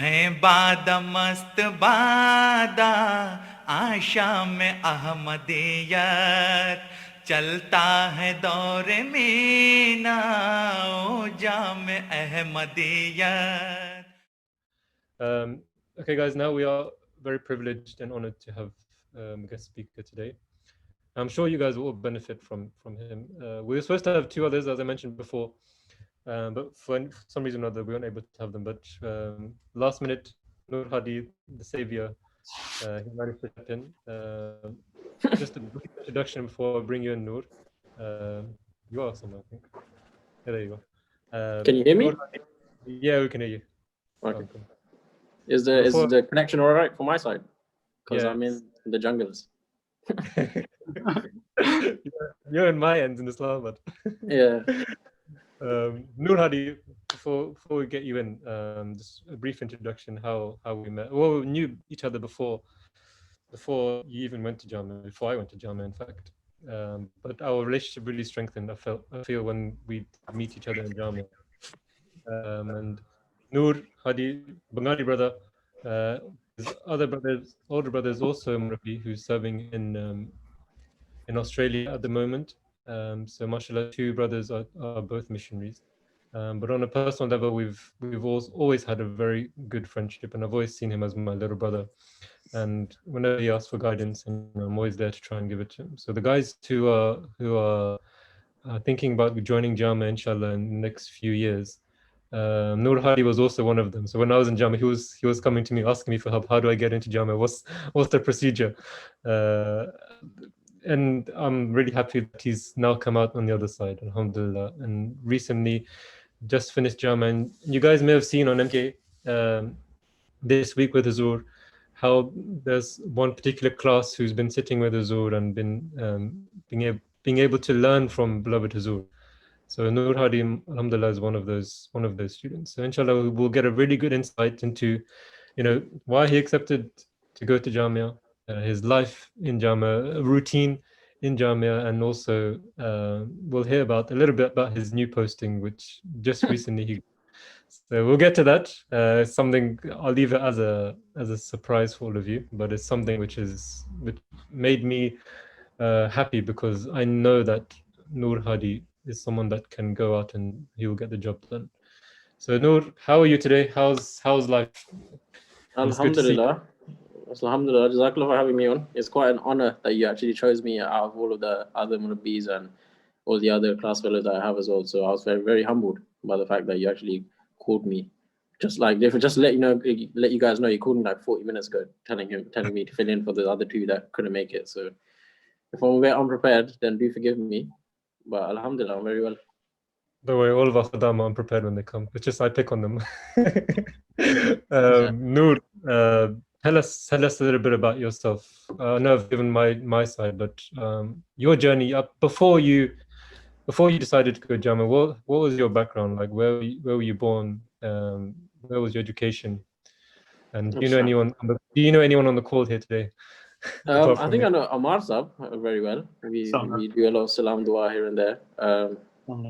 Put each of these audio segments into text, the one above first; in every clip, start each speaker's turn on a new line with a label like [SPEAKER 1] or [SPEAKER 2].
[SPEAKER 1] हैं बादा मस्त बादा आशा में अहमदियत चलता है दौर मीना ओ जाम Ahmadiyyat.
[SPEAKER 2] Okay, guys, now we are very privileged and honored to have a guest speaker today. I'm sure you guys will all benefit from him. We were supposed to have two others, as I mentioned before, but for some reason or other, we weren't able to have them. But last minute, Noor Hadi, the savior, he managed to step in. Just a brief introduction before I bring you in, Noor. You are someone, I think. Yeah, there you go.
[SPEAKER 3] Can you hear
[SPEAKER 2] Noor
[SPEAKER 3] me?
[SPEAKER 2] Hadi, yeah, we can hear you.
[SPEAKER 3] Okay.
[SPEAKER 2] Cool.
[SPEAKER 3] Is the connection all right for my side? Because I'm in the jungles.
[SPEAKER 2] You're in my ends in Islamabad.
[SPEAKER 3] Yeah.
[SPEAKER 2] Noor Hadi, before we get you in, just a brief introduction how we met. Well, we knew each other before you even went to Jamia, before I went to Jamia, in fact. But our relationship really strengthened. I feel when we meet each other in Jamia. And Noor Hadi, Bengali brother, his older brother is also Murabbi, who's serving in Australia at the moment. So mashallah, two brothers are both missionaries. But on a personal level, we've always had a very good friendship, and I've always seen him as my little brother. And whenever he asks for guidance, and I'm always there to try and give it to him. So the guys who are thinking about joining Jamia, inshallah, in the next few years, Noor Hadi was also one of them. So when I was in Jamia, he was coming to me asking me for help. How do I get into Jamia? What's the procedure? And I'm really happy that he's now come out on the other side, alhamdulillah. And recently just finished Jamia. And you guys may have seen on MK this week with Azur how there's one particular class who's been sitting with Azur and been being able to learn from beloved Hazur. So Noor Hadi, alhamdulillah, is one of those students. So inshallah, we'll get a really good insight into, why he accepted to go to Jamia, his life in Jamia, routine in Jamia, and also we'll hear about a little bit about his new posting, which just recently he. So we'll get to that. Something I'll leave it as a surprise for all of you, but it's something which made me happy because I know that Noor Hadi is someone that can go out and he will get the job done. So Noor, how are you today? How's life?
[SPEAKER 3] Alhamdulillah. Alhamdulillah. Jazakallah for having me on. It's quite an honor that you actually chose me out of all of the other Murabbis and all the other class fellows that I have as well. So I was very, very humbled by the fact that you actually called me. Just let you guys know, you called me like 40 minutes ago, telling me to fill in for the other two that couldn't make it. So if I'm a bit unprepared, then do forgive me. But alhamdulillah, I'm very well.
[SPEAKER 2] Don't worry, all of us are unprepared when they come. It's just I pick on them. Noor, tell us a little bit about yourself. I know I've given my side, but your journey up before you decided to go Jamia. What was your background like? Where were you born? Where was your education? And do you know anyone on the call here today?
[SPEAKER 3] I think I know Amar Sab very well. We do a lot of salam dua here and there.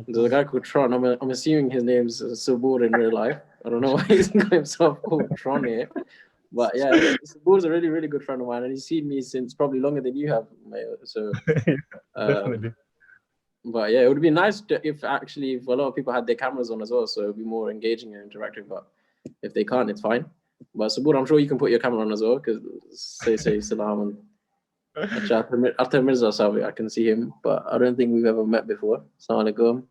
[SPEAKER 3] There's a guy called Tron. I'm assuming his name's Subur in real life. I don't know why he's got himself called Tron here. But yeah, Subur's a really, really good friend of mine, and he's seen me since probably longer than you have. So
[SPEAKER 2] definitely.
[SPEAKER 3] But yeah, it would be nice if a lot of people had their cameras on as well, so it would be more engaging and interactive. But if they can't, it's fine. But Subur, I'm sure you can put your camera on as well, because say salam and after Mirza Sawi, I can see him, but I don't think we've ever met before. Assalamu alaikum.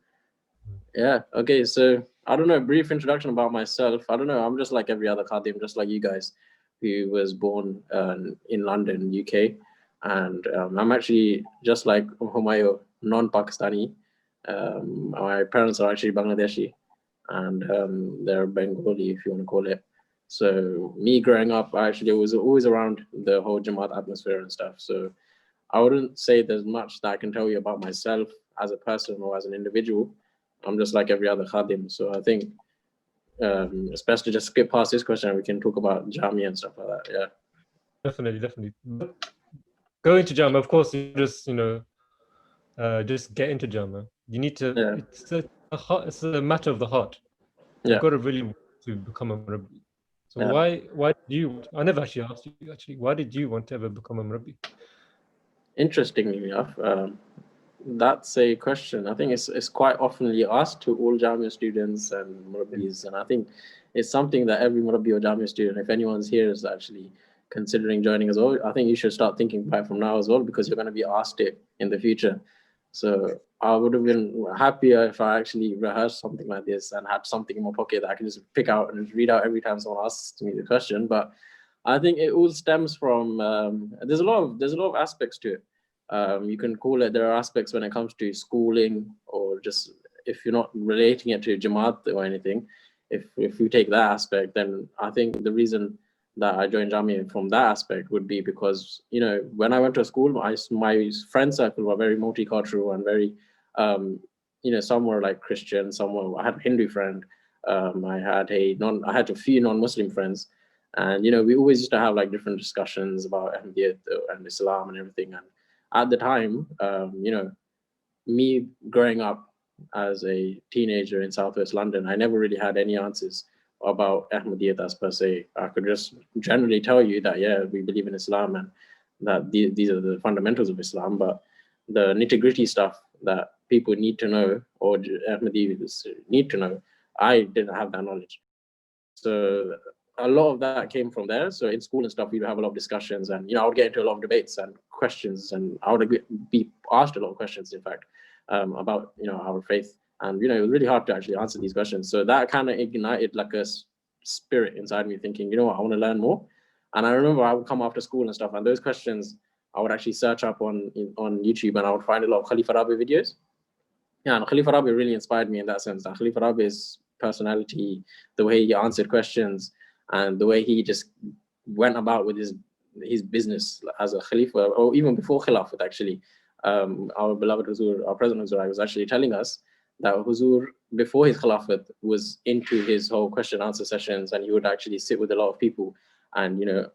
[SPEAKER 3] Yeah, okay, so I don't know, a brief introduction about myself. I don't know, I'm just like every other Khadim, just like you guys, who was born in London, UK. And I'm actually just like Humayo, non-Pakistani. My parents are actually Bangladeshi, and they're Bengali, if you want to call it. So me growing up, I actually was always around the whole Jamaat atmosphere and stuff. So I wouldn't say there's much that I can tell you about myself as a person or as an individual. I'm just like every other Khadim. So I think it's best to just skip past this question and we can talk about Jamia and stuff like that. Yeah.
[SPEAKER 2] Definitely. Going to Jamia, of course, you just just get into Jamia. You need to. Yeah. It's a matter of the heart. You've got to really want to become a Murabbi. So why did you? I never actually asked you actually. Why did you want to ever become a Murabbi?
[SPEAKER 3] Interestingly enough, that's a question. I think it's quite oftenly asked to all Jamia students and Murabbis, and I think it's something that every Murabbi or Jamia student, if anyone's here is actually considering joining as well, I think you should start thinking about it from now as well, because you're going to be asked it in the future. So I would have been happier if I actually rehearsed something like this and had something in my pocket that I can just pick out and read out every time someone asks me the question. But I think it all stems from there's a lot of aspects to it. You can call it, there are aspects when it comes to schooling, or just if you're not relating it to Jamaat or anything, if you take that aspect, then I think the reason that I joined Jamia from that aspect would be because, you know, when I went to school, my friend circle were very multicultural and very, you know, some were like Christian, some were, I had a Hindu friend, I had a few non-Muslim friends, and, you know, we always used to have like different discussions about Ahmadiyya and Islam and everything. And at the time, you know, me growing up as a teenager in Southwest London, I never really had any answers about Ahmadiyya per se. I could just generally tell you that, yeah, we believe in Islam and that these are the fundamentals of Islam, but the nitty-gritty stuff that people need to know, or Ahmadiyyas need to know, I didn't have that knowledge. So a lot of that came from there. So in school and stuff, we'd have a lot of discussions, and, you know, I would get into a lot of debates and questions, and I would be asked a lot of questions, in fact, about, you know, our faith. And, you know, it was really hard to actually answer these questions. So that kind of ignited like a spirit inside me, thinking, you know what, I want to learn more. And I remember I would come after school and stuff, and those questions I would actually search up on YouTube, and I would find a lot of Khalifa Rabi videos. Yeah, and Khalifa Rabi really inspired me in that sense. And Khalifa Rabi's personality, the way he answered questions, and the way he just went about with his business as a Khalifa, or even before Khilafat, actually. Our beloved Huzur, our President Huzur, was actually telling us that Huzur, before his Khilafat, was into his whole question answer sessions, and he would actually sit with a lot of people and, you know,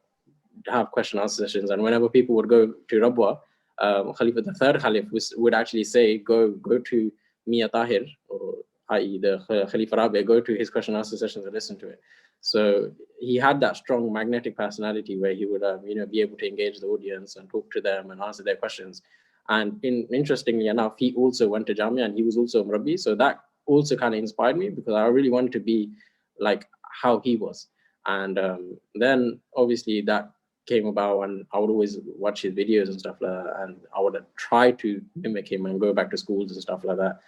[SPEAKER 3] have question answer sessions. And whenever people would go to Rabwa, Khalifa, the third Khalif, would actually say, go to Mia Tahir, or i.e. the Khalifa Rabi, go to his question answer sessions and listen to it. So he had that strong magnetic personality where he would, you know, be able to engage the audience and talk to them and answer their questions. And interestingly enough, he also went to Jamia, and he was also a Murabbi. So that also kind of inspired me, because I really wanted to be like how he was. And then obviously that came about, and I would always watch his videos and stuff like that, and I would try to mimic him and go back to schools and stuff like that.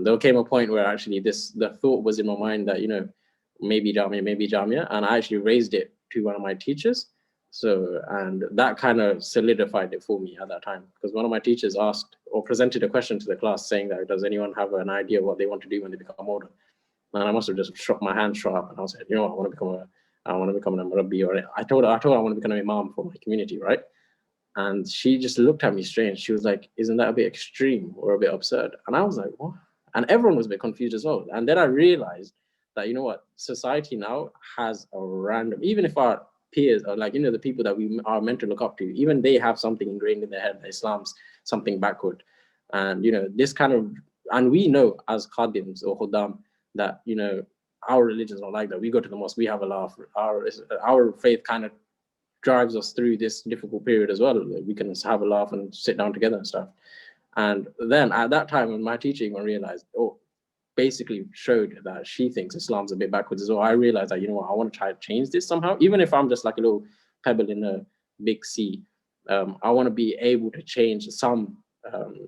[SPEAKER 3] There came a point where actually the thought was in my mind that, you know, maybe Jamia, and I actually raised it to one of my teachers. So, and that kind of solidified it for me at that time, because one of my teachers asked or presented a question to the class saying that, does anyone have an idea what they want to do when they become older? And I must have just shot my hand straight up, and I said, you know, I want to become an Murabbi, or I told her I want to become an imam for my community, right? And she just looked at me strange. She was like, isn't that a bit extreme or a bit absurd? And I was like, what? And everyone was a bit confused as well. And then I realized that, you know what, society now has a random, even if our peers are like, you know, the people that we are meant to look up to, even they have something ingrained in their head that Islam's something backward. And, you know, this kind of, and we know as Khadims or Khuddam that, you know, our religion's not like that. We go to the mosque, we have a laugh. Our faith kind of drives us through this difficult period as well. We can have a laugh and sit down together and stuff. And then at that time, in my teaching, I realized, basically showed that she thinks Islam's a bit backwards as well. I realized that, you know what, I want to try to change this somehow, even if I'm just like a little pebble in a big sea. I want to be able to change some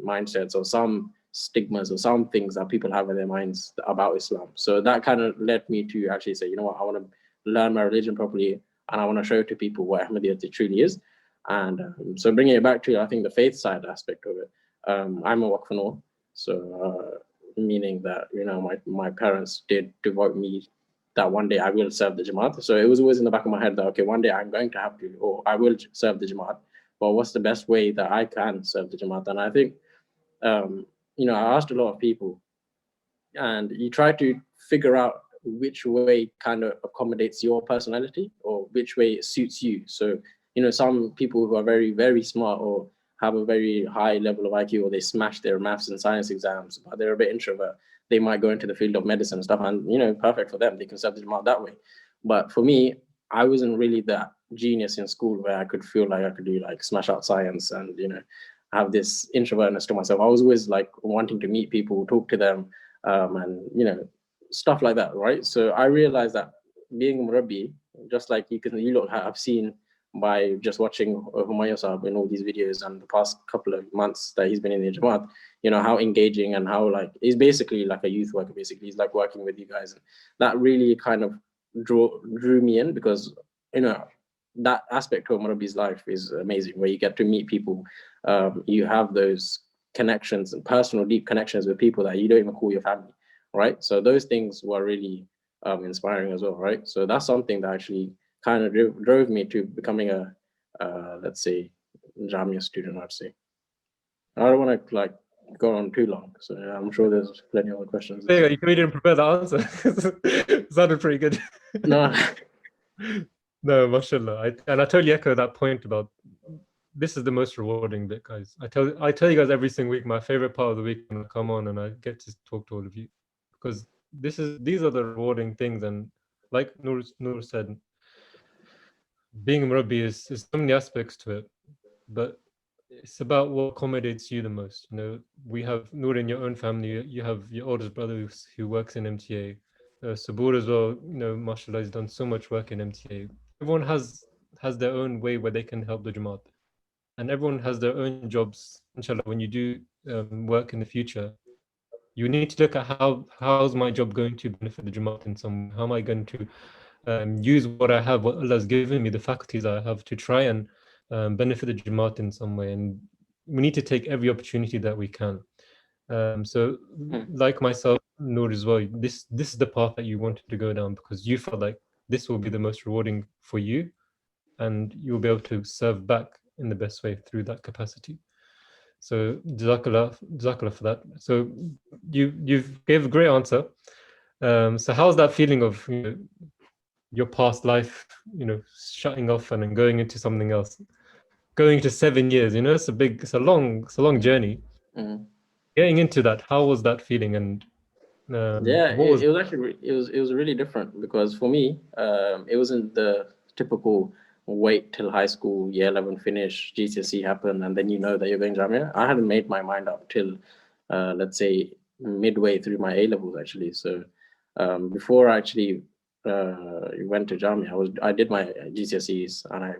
[SPEAKER 3] mindsets or some stigmas or some things that people have in their minds about Islam. So that kind of led me to actually say, you know what, I want to learn my religion properly, and I want to show to people what Ahmadiyya truly is. And so bringing it back to, I think, the faith side aspect of it, I'm a Waqf Noor, so meaning that, you know, my parents did devote me that one day I will serve the Jamaat. So it was always in the back of my head that, okay, one day I'm going to have to, or I will serve the Jamaat, but what's the best way that I can serve the Jamaat? And I think, you know, I asked a lot of people, and you try to figure out which way kind of accommodates your personality or which way it suits you. So, you know, some people who are very, very smart or have a very high level of IQ, or they smash their maths and science exams, but they're a bit introvert, they might go into the field of medicine and stuff, and, you know, perfect for them. They can serve the Jamaat that way. But for me, I wasn't really that genius in school where I could feel like I could do like smash out science and, you know, have this introvertness to myself. I was always like wanting to meet people, talk to them, and, you know, stuff like that, right? So I realized that being a Murabbi, just like you lot have seen by just watching Humayun Sahab in all these videos and the past couple of months that he's been in the Jamaat, you know, how engaging and how like, he's basically like a youth worker, basically. He's like working with you guys. And that really kind of drew me in because, you know, that aspect of Murabbi's life is amazing, where you get to meet people. You have those connections and personal, deep connections with people that you don't even call your family, right? So those things were really inspiring as well, right? So that's something that actually kind of drove me to becoming a, let's say, Jamia student, I'd say. I don't want to like go on too long, so yeah, I'm sure there's plenty of other questions.
[SPEAKER 2] Yeah, you didn't prepare the answer. It sounded pretty good.
[SPEAKER 3] No.
[SPEAKER 2] No, mashallah. I totally echo that point about this is the most rewarding bit, guys. I tell you guys every single week, my favorite part of the week when I come on and I get to talk to all of you, because these are the rewarding things. And like Noor said, being a Murabbi is so many aspects to it, but it's about what accommodates you the most. You know, we have Noor in your own family. You have your oldest brother who works in MTA. Sabur as well. You know, mashallah, has done so much work in MTA. Everyone has their own way where they can help the Jamaat, and everyone has their own jobs. Inshallah, when you do work in the future, you need to look at how's my job going to benefit the Jamaat in some way. How am I going to use what I have, what Allah has given me, the faculties I have, to try and benefit the Jamaat in some way. And we need to take every opportunity that we can. So like myself, Noor as well, this is the path that you wanted to go down because you felt like this will be the most rewarding for you, and you'll be able to serve back in the best way through that capacity. So Jazakallah for that. So you gave a great answer. So how's that feeling of, you know, your past life, you know, shutting off and then going into something else, going to 7 years? You know, it's a long journey. Getting into that, how was that feeling? And
[SPEAKER 3] yeah, it was actually it was really different because for me, it wasn't the typical wait till high school, year 11 finish, GCSE happen, and then you know that you're going Jamia. I hadn't made my mind up till let's say midway through my A levels actually. So before I actually went to Jamia, I did my GCSEs, and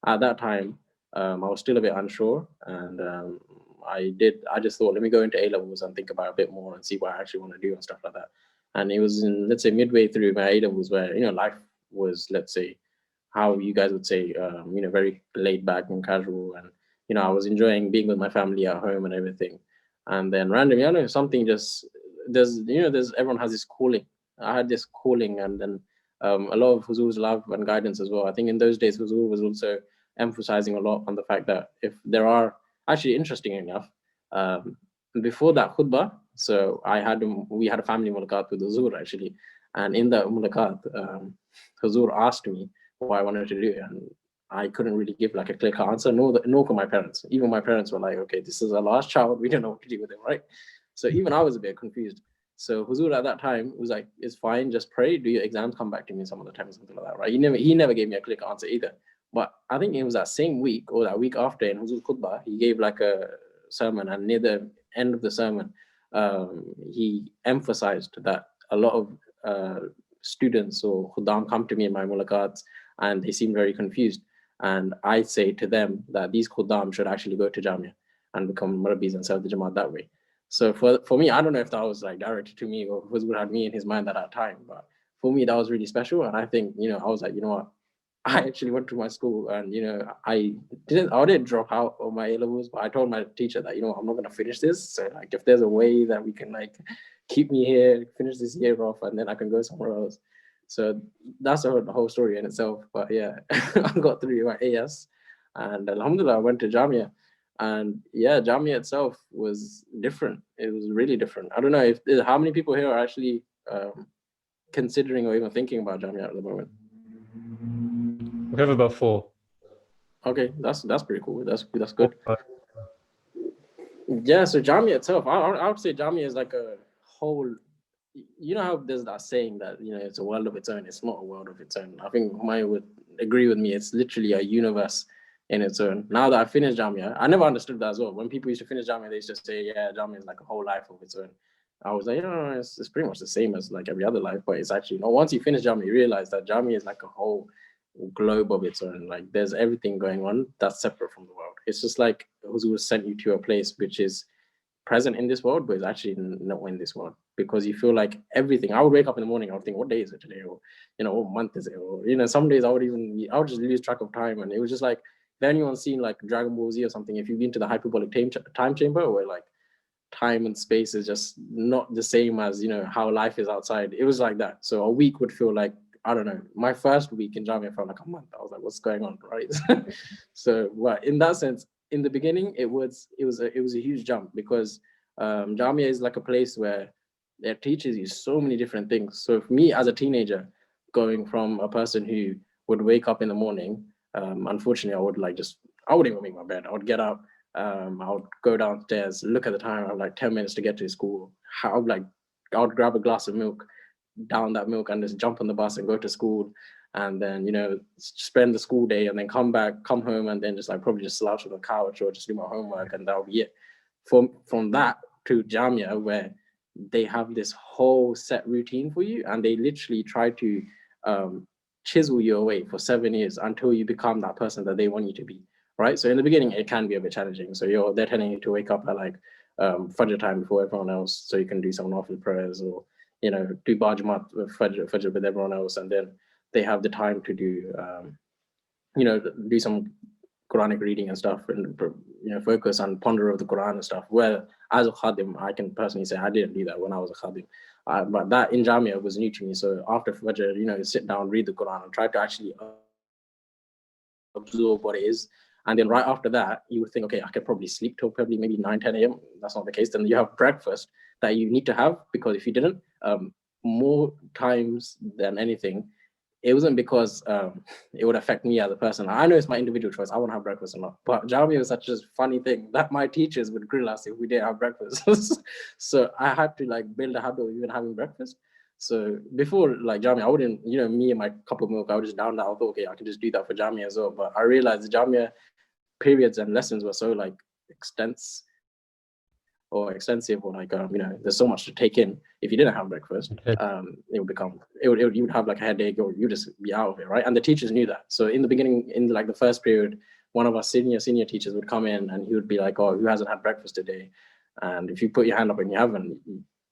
[SPEAKER 3] at that time I was still a bit unsure, and I just thought, let me go into A levels and think about it a bit more and see what I actually want to do and stuff like that. And it was in, let's say, midway through my A levels where, you know, life was, let's say, how you guys would say, you know, very laid back and casual. And, you know, I was enjoying being with my family at home and everything. And then randomly, I don't know, something just, everyone has this calling. I had this calling, and then a lot of Huzur's love and guidance as well. I think in those days, Huzur was also emphasizing a lot on the fact that if there are, actually, interesting enough, before that khutbah, so we had a family mulaqat with Huzur actually, and in that mulaqat, Huzur asked me what I wanted to do, and I couldn't really give like a clear answer. Nor could my parents. Even my parents were like, "Okay, this is our last child. We don't know what to do with him, right?" So even I was a bit confused. So Huzur at that time was like, "It's fine, just pray. Do your exams, come back to me some other time," or something like that, right? He never gave me a clear answer either. But I think it was that same week or that week after in Huzur's khutbah, he gave like a sermon, and near the end of the sermon, he emphasized that a lot of students or khuddam come to me in my mulaqats and they seem very confused. And I say to them that these khuddam should actually go to Jamia and become murabbis and serve the Jamaat that way. So for me, I don't know if that was like directed to me or Huzur had me in his mind at that time, but for me, that was really special. And I think, you know, I was like, you know what, I actually went to my school, and, you know, I didn't drop out of my A levels, but I told my teacher that, you know, I'm not going to finish this. So like, if there's a way that we can like keep me here, finish this year off, and then I can go somewhere else. So that's the whole story in itself. But yeah, I got through my AS, and alhamdulillah, I went to Jamia. And yeah, Jamia itself was different. It was really different. I don't know how many people here are actually considering or even thinking about Jamia at the moment.
[SPEAKER 2] We have about 4.
[SPEAKER 3] Okay, that's pretty cool. That's good. Yeah, so Jamia itself, I would say Jamia is like a whole you know how there's that saying that, you know, it's a world of its own. It's not a world of its own. I think Humayun would agree with me. It's literally a universe in its own. Now that I finished Jamia, I never understood that as well. When people used to finish Jamia, they used to say, yeah, Jamia is like a whole life of its own. I was like, no, it's pretty much the same as like every other life, but it's actually, you know, once you finish Jamia, you realize that Jamia is like a whole globe of its own. Like there's everything going on that's separate from the world. It's just like Huzur sent you to a place which is present in this world, but it's actually not in this world, because you feel like everything. I would wake up in the morning, I would think, what day is it today? Or, you know, what month is it? Or, you know, some days I would just lose track of time. And it was just like, if anyone's seen like Dragon Ball Z or something, if you've been to the hyperbolic time chamber where like time and space is just not the same as, you know, how life is outside, it was like that. So a week would feel like, I don't know, my first week in Jamia felt like a month. I was like, what's going on, right? So well, in that sense, in the beginning, it was a huge jump, because Jamia is like a place where it teaches you so many different things. So for me as a teenager, going from a person who would wake up in the morning, unfortunately, I wouldn't even make my bed. I would get up, I would go downstairs, look at the time. I have like 10 minutes to get to school. I would grab a glass of milk, down that milk, and just jump on the bus and go to school. And then, you know, spend the school day, and then come home, and then just like probably just slouch on the couch or just do my homework, and that'll be it. From that to Jamia, where they have this whole set routine for you, and they literally try to chisel you away for 7 years until you become that person that they want you to be, right? So in the beginning, it can be a bit challenging. So they're telling you to wake up at like Fajr time before everyone else, so you can do some Nafil prayers, or, you know, do Bajmat with Fajr with everyone else, and then they have the time to do, you know, do some Quranic reading and stuff, and, you know, focus on ponder of the Quran and stuff. Well, as a Khadim, I can personally say I didn't do that when I was a Khadim. But that in Jamia was new to me. So after Fajr, you know, sit down, read the Quran, and try to actually absorb what it is. And then right after that, you would think, okay, I could probably sleep till probably maybe 9, 10 a.m. That's not the case. Then you have breakfast that you need to have, because if you didn't, more times than anything, it wasn't because it would affect me as a person. I know it's my individual choice. I want to have breakfast or not. But Jamia was such a funny thing that my teachers would grill us if we didn't have breakfast. So I had to like build a habit of even having breakfast. So before like Jamia, I wouldn't, you know, me and my cup of milk, I would just down that. I thought, okay, I can just do that for Jamia as well. But I realized the Jamia periods and lessons were so like extensive, or like, you know, there's so much to take in. If you didn't have breakfast, it would you would have like a headache, or you just be out of it, right? And the teachers knew that. So in the beginning, in like the first period, one of our senior teachers would come in, and he would be like, oh, who hasn't had breakfast today? And if you put your hand up and you haven't,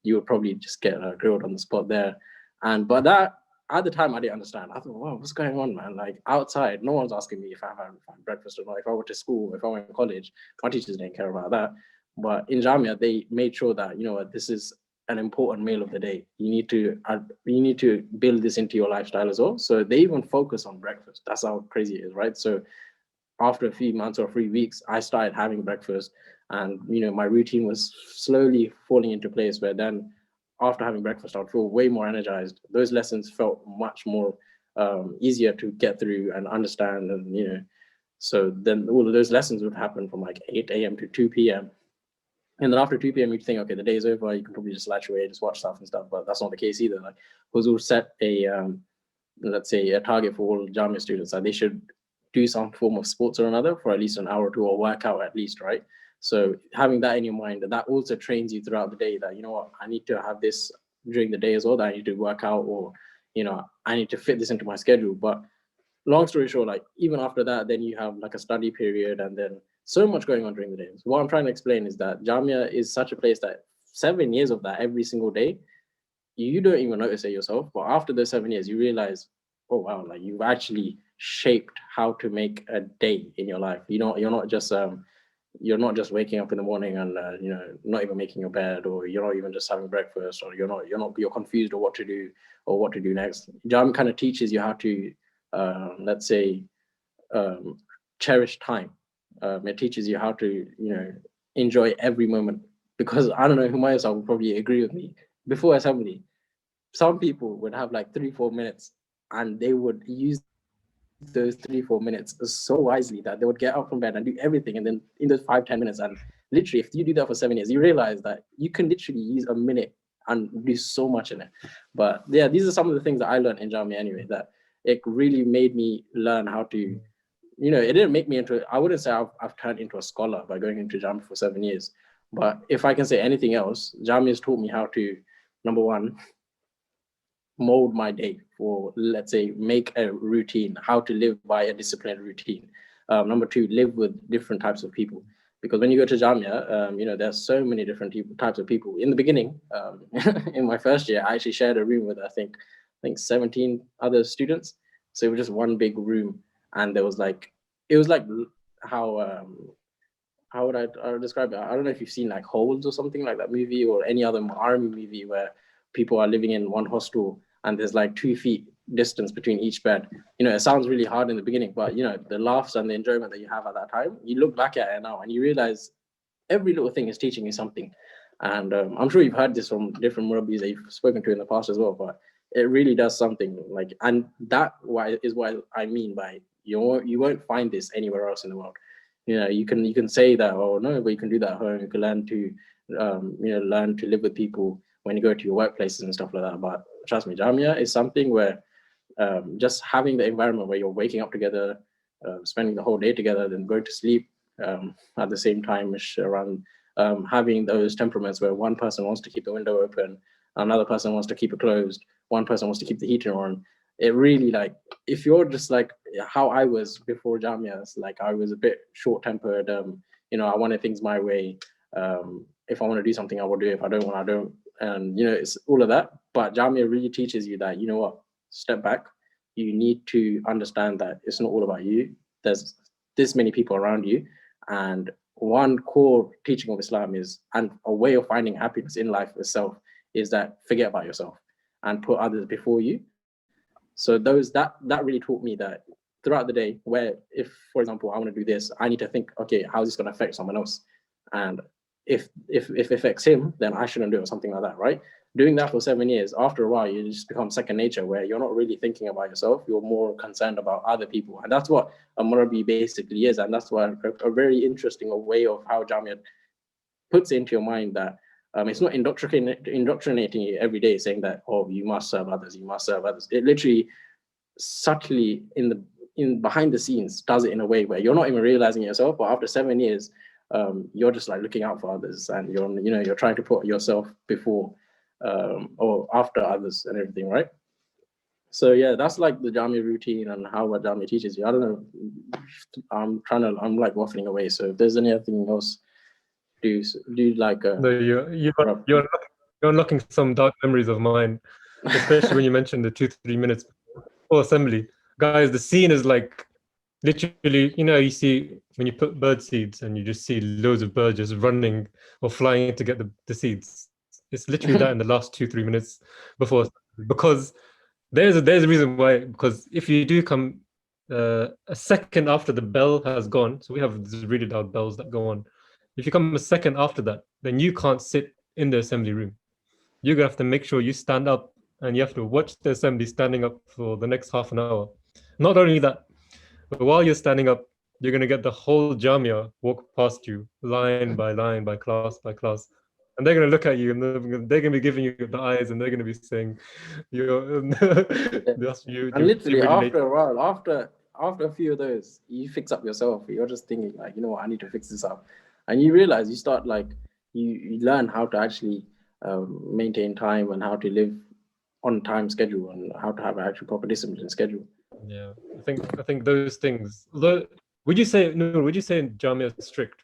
[SPEAKER 3] you would probably just get grilled on the spot there. But that, at the time, I didn't understand. I thought, wow, what's going on, man? Like outside, no one's asking me if I had breakfast or not. If I went to school, if I went to college, my teachers didn't care about that. But in Jamia, they made sure that, you know what, this is an important meal of the day. You need to build this into your lifestyle as well. So they even focus on breakfast. That's how crazy it is, right? So after a few months or 3 weeks, I started having breakfast, and, you know, my routine was slowly falling into place, where then after having breakfast, I would feel way more energized. Those lessons felt much more easier to get through and understand. And, you know, so then all of those lessons would happen from like 8 a.m. to 2 p.m. And then after 2 p.m., you'd think, okay, the day's over. You can probably just latch away, just watch stuff and stuff. But that's not the case either. Like, Huzur set let's say, a target for all Jamia students that they should do some form of sports or another for at least an hour or two, or workout at least, right? So having that in your mind, that also trains you throughout the day that, you know what, I need to have this during the day as well, that I need to work out, or, you know, I need to fit this into my schedule. But long story short, like even after that, then you have like a study period, and then so much going on during the day. So what I'm trying to explain is that Jamia is such a place that 7 years of that every single day, you don't even notice it yourself. But after those 7 years, you realize, oh wow, like you've actually shaped how to make a day in your life. You know, you're not just waking up in the morning and you know, not even making your bed, or you're not even just having breakfast, or you're confused or what to do next. Jamia kind of teaches you how to let's say cherish time. It teaches you how to, you know, enjoy every moment, because I don't know, Humayun will probably agree with me. Before assembly, some people would have like 3-4 minutes, and they would use those 3-4 minutes so wisely that they would get up from bed and do everything, and then in those 5-10 minutes, and literally if you do that for 7 years, you realize that you can literally use a minute and do so much in it. But yeah, these are some of the things that I learned in Jamia anyway, that it really made me learn how to, you know, it didn't make me into, I wouldn't say I've turned into a scholar by going into Jamia for 7 years. But if I can say anything else, Jamia has taught me how to, number one, mold my day, or let's say make a routine, how to live by a disciplined routine. Number two, live with different types of people. Because when you go to Jamia, you know, there's so many different types of people. In the beginning, in my first year, I actually shared a room with, I think 17 other students. So it was just one big room. And there was like, it was like how would I describe it? I don't know if you've seen like Holes or something like that movie, or any other army movie where people are living in one hostel and there's like 2 feet distance between each bed. You know, it sounds really hard in the beginning, but you know, the laughs and the enjoyment that you have at that time, you look back at it now and you realize every little thing is teaching you something. And I'm sure you've heard this from different Murabbis that you've spoken to in the past as well, but it really does something. Like, and that is what I mean by you won't find this anywhere else in the world. You know, you can say that, oh no, but you can do that at home. You can learn to, learn to live with people when you go to your workplaces and stuff like that. But trust me, Jamia is something where just having the environment where you're waking up together, spending the whole day together, then going to sleep at the same time, around having those temperaments where one person wants to keep the window open, another person wants to keep it closed, one person wants to keep the heater on. It really, like, if you're just like how I was before Jamia, like I was a bit short-tempered, you know, I wanted things my way. If I want to do something, I will do it. If I don't want, I don't. And, you know, it's all of that. But Jamia really teaches you that, you know what, step back. You need to understand that it's not all about you. There's this many people around you. And one core teaching of Islam is, and a way of finding happiness in life itself, is that forget about yourself and put others before you. So that really taught me that throughout the day, where if, for example, I want to do this, I need to think, okay, how is this going to affect someone else? And if it affects him, then I shouldn't do it, or something like that, right? Doing that for 7 years, after a while, you just become second nature, where you're not really thinking about yourself, you're more concerned about other people. And that's what a Murabbi basically is. And that's why a very interesting way of how Jamia puts into your mind that it's not indoctrinating you every day, saying that, oh, you must serve others, you must serve others. It literally subtly in behind the scenes does it in a way where you're not even realizing it yourself, but after 7 years, you're just like looking out for others, and you're trying to put yourself before or after others and everything, right? So yeah, that's like the Jamia routine and how what Jamia teaches you. I don't know, I'm like waffling away. So if there's anything else, do like
[SPEAKER 2] No, you're unlocking some dark memories of mine, especially when you mentioned the 2-3 minutes before assembly. Guys, the scene is like literally, you know, you see when you put bird seeds and you just see loads of birds just running or flying to get the seeds. It's literally that in the last 2-3 minutes before, because there's a reason why. Because if you do come a second after the bell has gone, so we have these really loud bells that go on. If you come a second after that, then you can't sit in the assembly room. You're gonna have to make sure you stand up, and you have to watch the assembly standing up for the next half an hour. Not only that, but while you're standing up, you're gonna get the whole Jamia walk past you, line by line, by class by class. And they're gonna look at you, and they're gonna be giving you the eyes, and they're gonna be saying, "You're
[SPEAKER 3] and literally
[SPEAKER 2] really
[SPEAKER 3] after a while, after a few of those, you fix up yourself. You're just thinking like, you know what, I need to fix this up, and you realize you start like you learn how to actually maintain time and how to live on time schedule and how to have an actual proper discipline schedule.
[SPEAKER 2] Yeah, I think those things. Although, would you say Jamia is strict?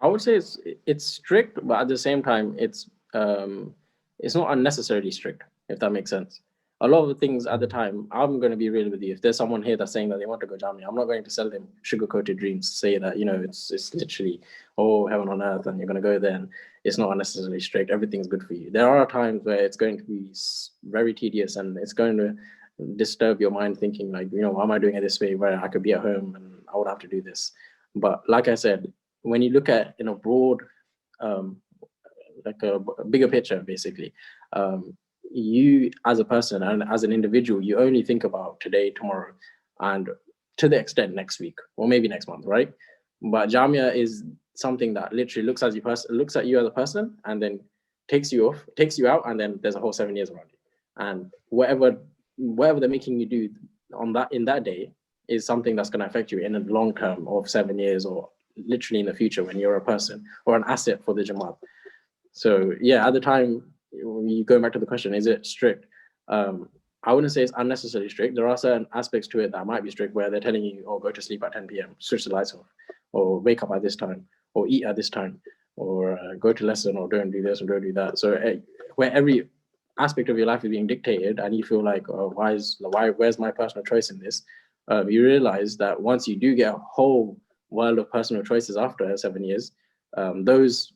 [SPEAKER 3] I would say it's strict, but at the same time, it's not unnecessarily strict, if that makes sense. A lot of the things at the time, I'm going to be real with you. If there's someone here that's saying that they want to go Jamia, I'm not going to sell them sugar-coated dreams, say that, you know, it's literally, oh, heaven on earth, and you're going to go there, and it's not unnecessarily strict. Everything's good for you. There are times where it's going to be very tedious, and it's going to disturb your mind thinking like, you know, why am I doing it this way, where I could be at home and I would have to do this. But like I said, when you look at in a broad, like a bigger picture, basically, you as a person and as an individual, you only think about today, tomorrow, and to the extent next week or maybe next month, right? But Jamia is something that literally looks at you as a person, and then takes you out, and then there's a whole 7 years around you. And whatever they're making you do in that day is something that's going to affect you in the long term of 7 years, or literally in the future when you're a person or an asset for the Jamaat. So yeah, at the time, when you go back to the question, is it strict? I wouldn't say it's unnecessarily strict. There are certain aspects to it that might be strict, where they're telling you, oh, go to sleep at 10 p.m., switch the lights off, or wake up at this time, or eat at this time, or go to lesson, or don't do this, or don't do that. So where every aspect of your life is being dictated, and you feel like, oh, where's my personal choice in this? You realize that once you do get a whole world of personal choices after 7 years, those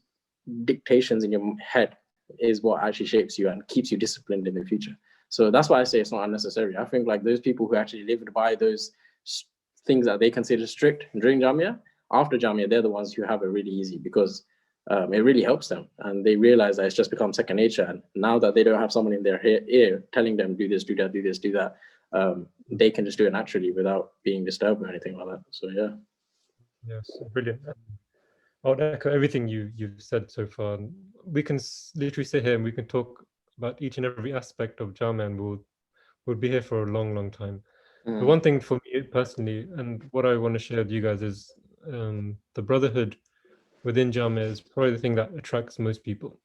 [SPEAKER 3] dictations in your head is what actually shapes you and keeps you disciplined in the future. So that's why I say it's not unnecessary. I think like those people who actually lived by those things that they consider strict during Jamia, after Jamia, they're the ones who have it really easy, because it really helps them, and they realize that it's just become second nature. And now that they don't have someone in their ear telling them, do this, do that, do this, do that, they can just do it naturally without being disturbed or anything like that. So yeah.
[SPEAKER 2] Yes, brilliant. I would echo everything you've said so far. We can literally sit here and we can talk about each and every aspect of Jamia, and we'll be here for a long, long time. The one thing for me personally, and what I want to share with you guys, is the brotherhood within Jamia is probably the thing that attracts most people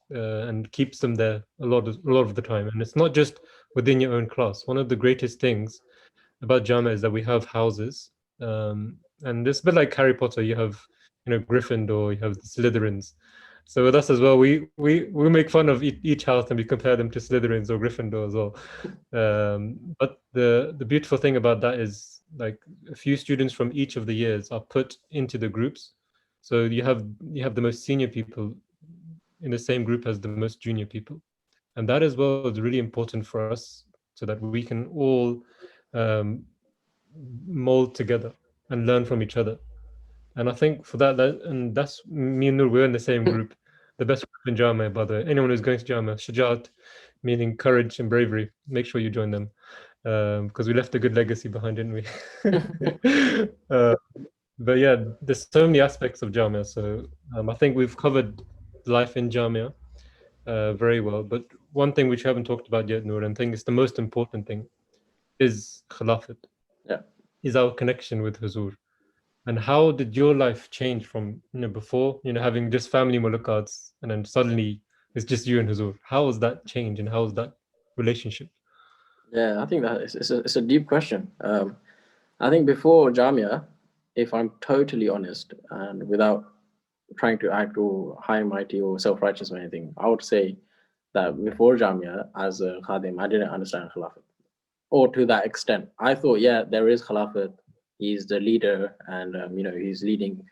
[SPEAKER 2] and keeps them there a lot of the time. And it's not just within your own class. One of the greatest things about Jamia is that we have houses, and it's a bit like Harry Potter. You have, Gryffindor, you have the Slytherins. So with us as well, we make fun of each house, and we compare them to Slytherins or Gryffindor as well. But the beautiful thing about that is, like, a few students from each of the years are put into the groups. So you have the most senior people in the same group as the most junior people, and that as well is really important for us, so that we can all mold together and learn from each other. And I think for and that's me and Noor, we're in the same group, the best group in Jamia, by the way. Anyone who's going to Jamia, Shajaat, meaning courage and bravery, make sure you join them, because we left a good legacy behind, didn't we? But yeah, there's so many aspects of Jamia. So I think we've covered life in Jamia very well. But one thing which we haven't talked about yet, Noor, and I think it's the most important thing, is Khilafat.
[SPEAKER 3] Yeah.
[SPEAKER 2] Is our connection with Huzur. And how did your life change from, before, having just family mulaqats, and then suddenly it's just you and Huzur? How was that change, and how was that relationship?
[SPEAKER 3] Yeah, I think that it's a deep question. I think before Jamia, if I'm totally honest, and without trying to act or high and mighty or self-righteous or anything, I would say that before Jamia, as a Khadim, I didn't understand Khilafat, or to that extent. I thought, yeah, there is Khilafat. He's the leader, and he's leading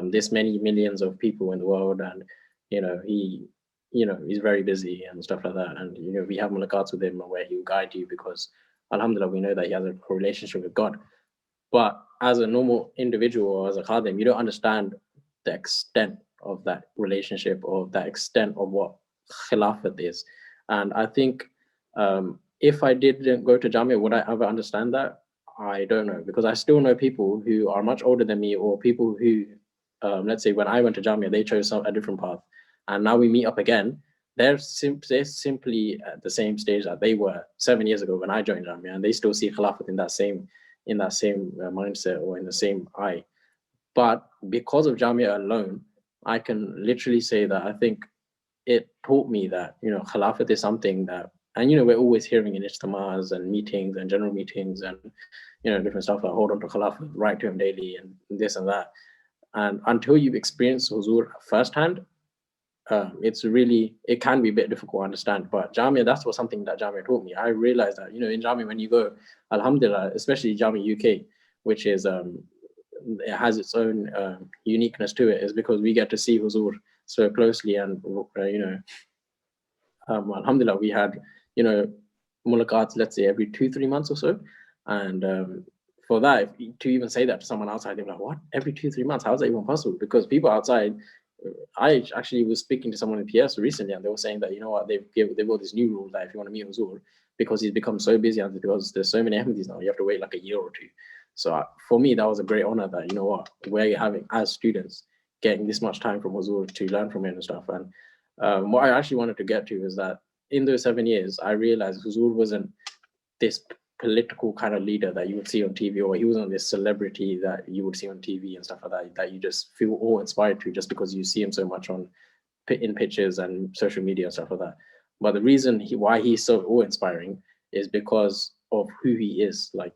[SPEAKER 3] this many millions of people in the world, and he's very busy and stuff like that. And we have mulaqats with him where he'll guide you, because alhamdulillah, we know that he has a relationship with God. But as a normal individual or as a khadim, you don't understand the extent of that relationship, or the extent of what khilafat is. And I think if I didn't go to Jamia, would I ever understand that? I don't know, because I still know people who are much older than me, or people who, let's say when I went to Jamia, they chose a different path. And now we meet up again. They're simply at the same stage that they were 7 years ago when I joined Jamia, and they still see Khilafat in that same mindset, or in the same eye. But because of Jamia alone, I can literally say that I think it taught me that Khilafat is something that, and we're always hearing in ijtimas and meetings and general meetings and different stuff like hold on to Khilafat, write to him daily, and this and that. And until you've experienced Huzur firsthand, it can be a bit difficult to understand. But Jamia, that's something that Jamia taught me. I realized that in Jamia, when you go, alhamdulillah, especially Jamia UK, which is it has its own uniqueness to it, is because we get to see Huzur so closely. And alhamdulillah, we had mulaqats, let's say every 2-3 months or so. And for that, to even say that to someone outside, they're like, what, every 2-3 months? How is that even possible? Because people outside, I actually was speaking to someone in PS recently, and they were saying that, they've got this new rule that if you want to meet Huzur, because he's become so busy, and because there's so many Ahmadis now, you have to wait like a year or two. So for me, that was a great honor that, we're having as students, getting this much time from Huzur to learn from him and stuff. And what I actually wanted to get to is that in those 7 years, I realized Huzur wasn't this political kind of leader that you would see on TV, or he wasn't this celebrity that you would see on TV and stuff like that, that you just feel awe-inspired to just because you see him so much in pictures and social media and stuff like that. But the reason why he's so awe-inspiring is because of who he is. Like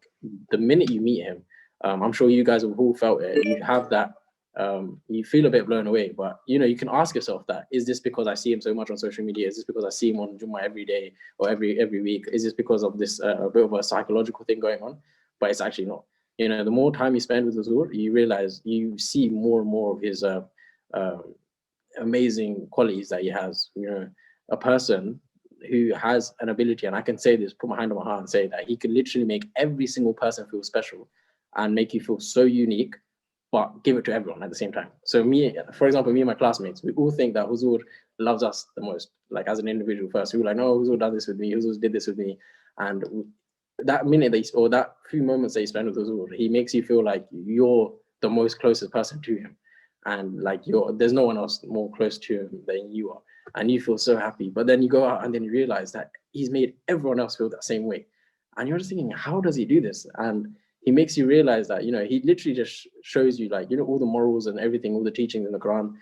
[SPEAKER 3] the minute you meet him, I'm sure you guys have all felt it. You have that, you feel a bit blown away, but you know, you can ask yourself that, is this because I see him so much on social media? Is this because I see him on Juma every day or every week? Is this because of this a bit of a psychological thing going on? But it's actually not. You know, the more time you spend with Huzur, you realize you see more and more of his amazing qualities that he has. You know, a person who has an ability, and I can say this, put my hand on my heart and say that he can literally make every single person feel special and make you feel so unique, but give it to everyone at the same time. So me, for example, me and my classmates, we all think that Huzur loves us the most, like as an individual first. We were like, no, Huzur did this with me, Huzur did this with me. And that minute or that few moments that you spend with Huzur, he makes you feel like you're the most closest person to him. And like there's no one else more close to him than you are. And you feel so happy. But then you go out and then you realize that he's made everyone else feel that same way. And you're just thinking, how does he do this? And he makes you realize that, you know, he literally just shows you, like, you know, all the morals and everything, all the teachings in the Quran.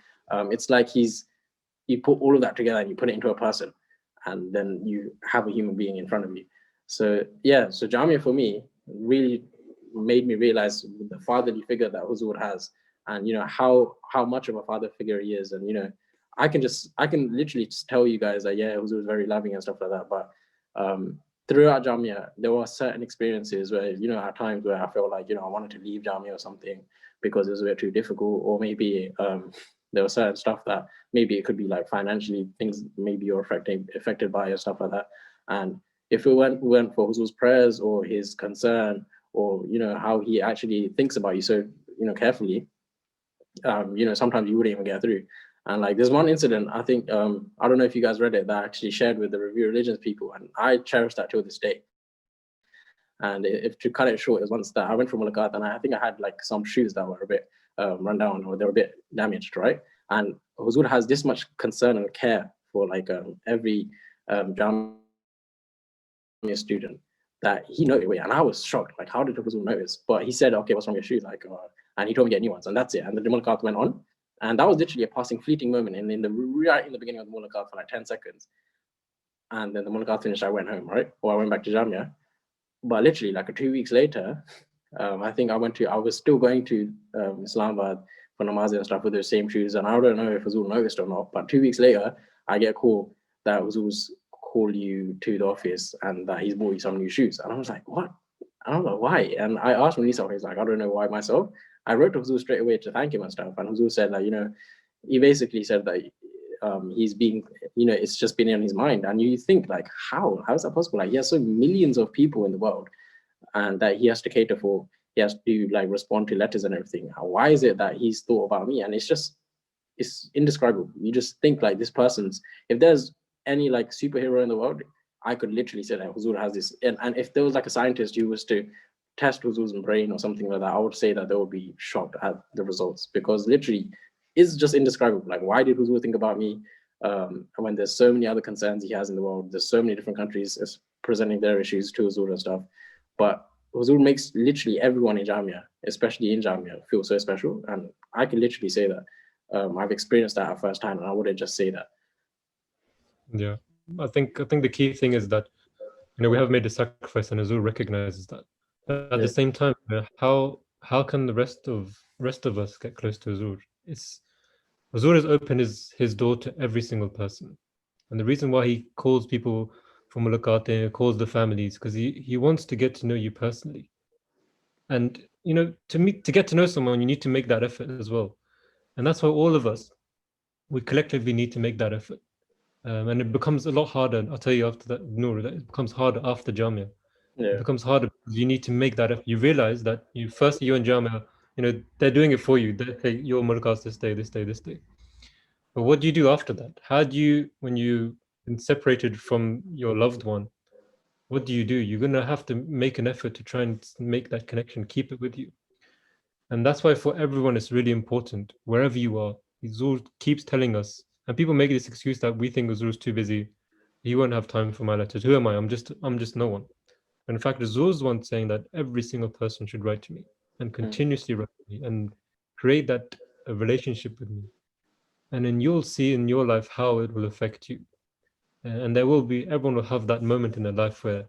[SPEAKER 3] It's like you put all of that together and you put it into a person, and then you have a human being in front of you. So yeah, so Jamia for me really made me realize the fatherly figure that Huzur has, and you know how much of a father figure he is. And you know, I can literally just tell you guys that yeah, Huzur is very loving and stuff like that. But throughout Jamia, there were certain experiences where, you know, at times where I felt like, you know, I wanted to leave Jamia or something because it was a bit too difficult, or maybe there was certain stuff that maybe it could be like financially things maybe you're affected by or stuff like that. And if we went for Huzur's prayers or his concern, or you know how he actually thinks about you so, you know, carefully, you know, sometimes you wouldn't even get through. And like there's one incident, I think, I don't know if you guys read it, that I actually shared with the Review Religions people, and I cherish that till this day. And if to cut it short, it was once that I went from Mulaqat, and I think I had like some shoes that were a bit run down, or they were a bit damaged, right? And Huzur has this much concern and care for like every Jamia student that he noticed. And I was shocked, like, how did Huzur notice? But he said, okay, what's wrong with your shoes? Like, and he told me to get new ones, and that's it. And the Mulaqat went on. And that was literally a passing, fleeting moment right in the beginning of the Mulaqat for like 10 seconds. And then the Mulaqat finished, I went home, right? Or I went back to Jamia. But literally like 2 weeks later, I think I was still going to Islamabad for namaz and stuff with those same shoes. And I don't know if Huzur noticed or not, but 2 weeks later, I get a call that Huzur's called you to the office and that he's bought you some new shoes. And I was like, what? I don't know why. And I asked Munisa, he's like, I don't know why myself. I wrote to Huzur straight away to thank him and stuff. And Huzur said that, you know, he basically said that he's being, you know, it's just been in his mind. And you think like, how is that possible? Like he has so millions of people in the world and that he has to cater for, he has to like respond to letters and everything. Why is it that he's thought about me? And it's indescribable. You just think like this person's, if there's any like superhero in the world, I could literally say that Huzur has this. And if there was like a scientist who was to test Huzur's brain or something like that, I would say that they would be shocked at the results, because literally it's just indescribable. Like, why did Huzur think about me? When there's so many other concerns he has in the world, there's so many different countries presenting their issues to Huzur and stuff. But Huzur makes literally everyone in Jamia, especially in Jamia, feel so special. And I can literally say that. I've experienced that at first hand, and I wouldn't just say that.
[SPEAKER 2] Yeah, I think the key thing is that, you know, we have made a sacrifice, and Huzur recognizes that. But at the same time, how can the rest of us get close to Huzur? Huzur has opened his door to every single person, and the reason why he calls people from Mulaqat, calls the families, because he wants to get to know you personally. And you know, to get to know someone, you need to make that effort as well, and that's why all of us, we collectively need to make that effort. And it becomes a lot harder. I'll tell you after that, Noor, that it becomes harder after Jamia. It becomes harder because you need to make that effort. You realize that you and Jamia, you know, they're doing it for you. They say, your Mulaqat this day, this day, this day. But what do you do after that? How do you, when you've been separated from your loved one, what do? You're going to have to make an effort to try and make that connection, keep it with you. And that's why for everyone, it's really important, wherever you are, Zul keeps telling us, And people make this excuse that we think Huzur is too busy. He won't have time for my letters. Who am I? I'm just no one. But in fact, Huzur is one saying that every single person should write to me and continuously write to me and create that relationship with me. And then you'll see in your life how it will affect you. And there will be, everyone will have that moment in their life where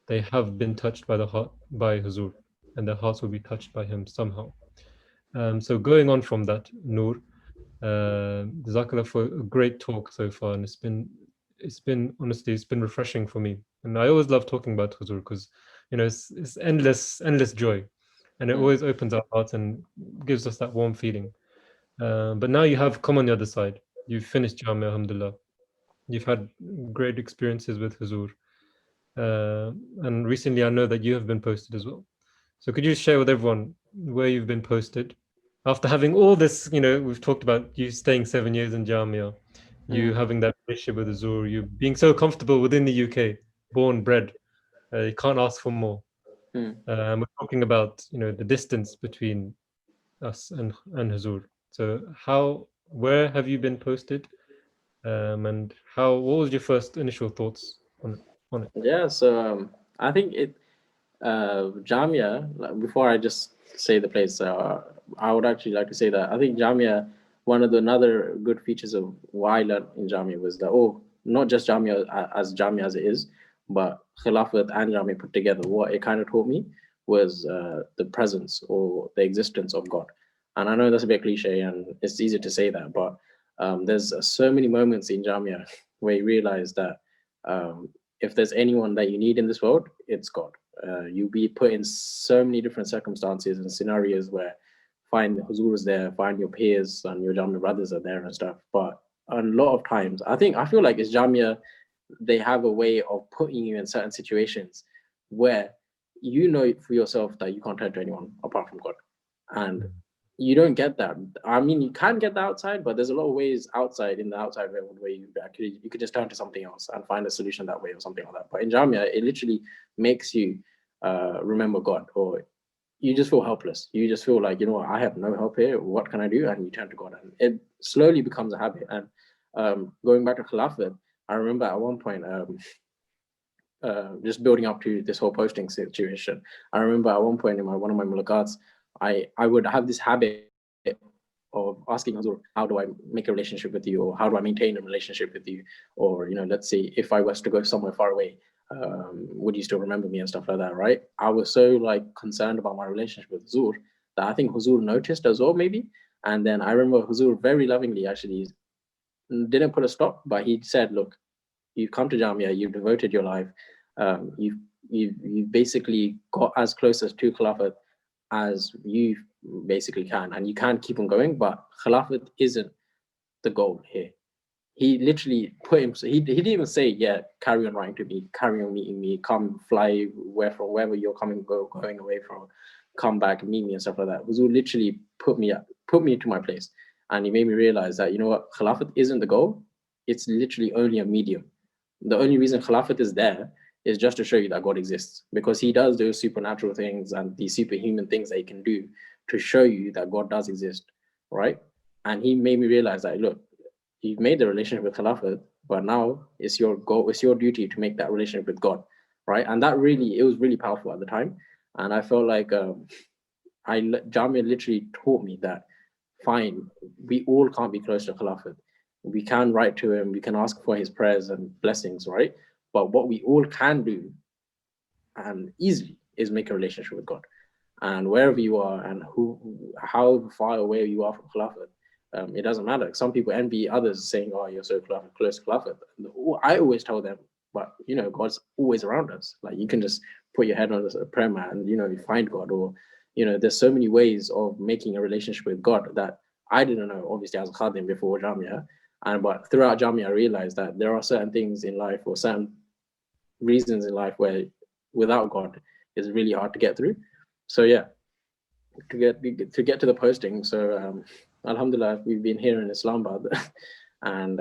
[SPEAKER 2] they have been touched by the heart, by Huzur, and their hearts will be touched by him somehow. So going on from that, Noor, Jazakallah for a great talk so far, and it's been honestly, it's been refreshing for me. And I always love talking about Huzur because, you know, it's endless joy, and it always opens our hearts and gives us that warm feeling. But now you have come on the other side. You've finished Jamia, alhamdulillah. You've had great experiences with Huzur. And recently I know that you have been posted as well. So could you share with everyone where you've been posted? After having all this, you know, we've talked about you staying 7 years in Jamia, you having that relationship with Huzur, you being so comfortable within the UK, born, bred. You can't ask for more. We're talking about, you know, the distance between us and Huzur. So where have you been posted? And what was your first initial thoughts on it?
[SPEAKER 3] Yeah, so I think Jamia, like, before I just say the place, I would actually like to say that I think Jamia, one of the another good features of why I learned in Jamia was that, not just Jamia as it is, but Khilafat and Jamia put together, what it kind of taught me was the presence or the existence of God. And I know that's a bit cliche and it's easy to say that, but there's so many moments in Jamia where you realize that if there's anyone that you need in this world, it's God. You'll be put in so many different circumstances and scenarios where find Huzur is there, find your peers and your Jamia brothers are there and stuff. But a lot of times, I feel like it's Jamia, they have a way of putting you in certain situations where you know for yourself that you can't turn to anyone apart from God. And you don't get that. I mean, you can get that outside, but there's a lot of ways outside in the outside world where you could just turn to something else and find a solution that way or something like that. But in Jamia, it literally makes you remember God, or you just feel helpless. You just feel like, you know what, I have no help here. What can I do? And you turn to God, and it slowly becomes a habit. And going back to Khilafat, I remember at one point, just building up to this whole posting situation, I remember at one point in one of my mulaqats, I would have this habit of asking Huzur, how do I make a relationship with you, or how do I maintain a relationship with you, or, you know, let's say if I was to go somewhere far away, would you still remember me and stuff like that, right? I was so like concerned about my relationship with Huzur that I think Huzur noticed as well, maybe. And then I remember Huzur very lovingly actually didn't put a stop, but he said, look, you've come to Jamia, you've devoted your life, you've basically got as close as to Khilafat as you basically can, and you can't keep on going, but Khilafat isn't the goal here. He literally put him, so he didn't even say, yeah, carry on writing to me, carry on meeting me, come fly wherever you're going away from, come back and meet me and stuff like that. Huzur literally put me to my place, and he made me realize that, you know what, Khilafat isn't the goal, it's literally only a medium. The only reason Khilafat is there is just to show you that God exists, because he does those supernatural things and these superhuman things that he can do to show you that God does exist, right? And he made me realize that, look, you've made the relationship with Khilafat, but now it's your goal, it's your duty to make that relationship with God, right? And that it was really powerful at the time. And I felt like Jamia literally taught me that, fine, we all can't be close to Khilafat. We can write to him, we can ask for his prayers and blessings, right? But what we all can do, and easily, is make a relationship with God. And wherever you are, and how far away you are from Khilafat, it doesn't matter. Some people envy others saying, oh, you're so close to Khilafat. I always tell them, but, you know, God's always around us. Like, you can just put your head on a prayer mat and, you know, you find God. Or, you know, there's so many ways of making a relationship with God that I didn't know, obviously, as a Khadim before Jamia. But throughout Jamia, I realized that there are certain things in life, or certain reasons in life, where without God it's really hard to get through. So yeah, to get to the posting. So alhamdulillah, we've been here in Islamabad and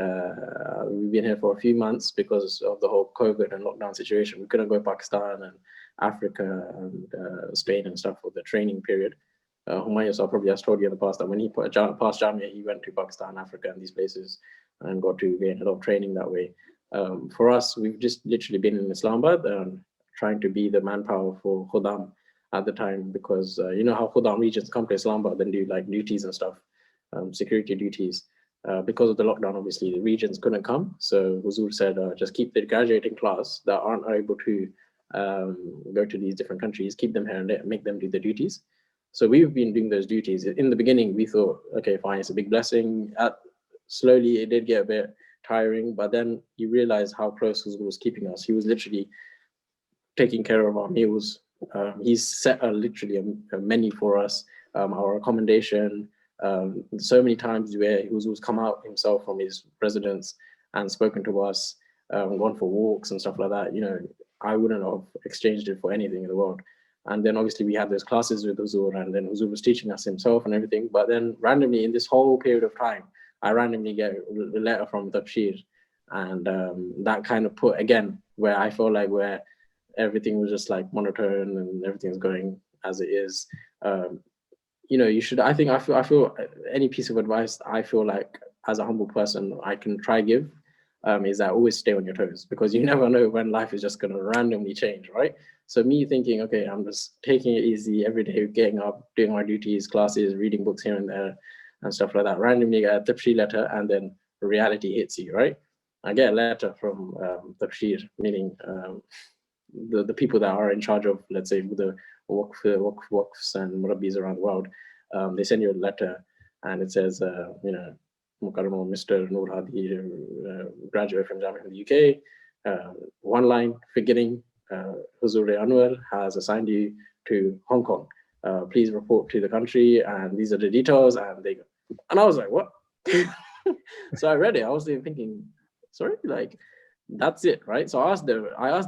[SPEAKER 3] we've been here for a few months because of the whole COVID and lockdown situation. We couldn't go to Pakistan and Africa and Spain and stuff for the training period. Humayun probably has told you in the past that when he passed Jamia, he went to Pakistan, Africa, and these places, and got to gain a lot of training that way. For us, we've just literally been in Islamabad trying to be the manpower for Khuddam at the time, because you know how Khuddam regions come to Islamabad and do like duties and stuff, security duties. Because of the lockdown, obviously, the regions couldn't come. So Huzur said, just keep the graduating class that aren't able to go to these different countries, keep them here and make them do the duties. So we've been doing those duties. In the beginning, we thought, okay, fine, it's a big blessing. Slowly, it did get a bit tiring, but then you realize how close Huzur was keeping us. He was literally taking care of our meals. He's set literally a menu for us, our accommodation. So many times where he was come out himself from his residence and spoken to us, gone for walks and stuff like that. You know, I wouldn't have exchanged it for anything in the world. And then obviously we had those classes with Huzur, and then Huzur was teaching us himself and everything. But then randomly in this whole period of time, I randomly get a letter from Tabshir, and that kind of put again where I feel like where everything was just like monotone and everything's going as it is. You know, you should. I feel any piece of advice I feel like as a humble person I can try give is that always stay on your toes, because you never know when life is just going to randomly change, right? So me thinking, okay, I'm just taking it easy every day, getting up, doing my duties, classes, reading books here and there, and stuff like that. Randomly get a Tabshir letter, and then reality hits you, right? I get a letter from Tabshir, meaning the people that are in charge of, let's say, the waqfs and Murabbis around the world. They send you a letter, and it says, you know, Mukarram Mr. Noor Hadi, graduate from Jamia in the UK. One line, beginning, Huzur Anwar has assigned you to Hong Kong. Please report to the country, and these are the details. And they go, and I was like, what? So I read it. I was thinking, sorry, like that's it, right? So I asked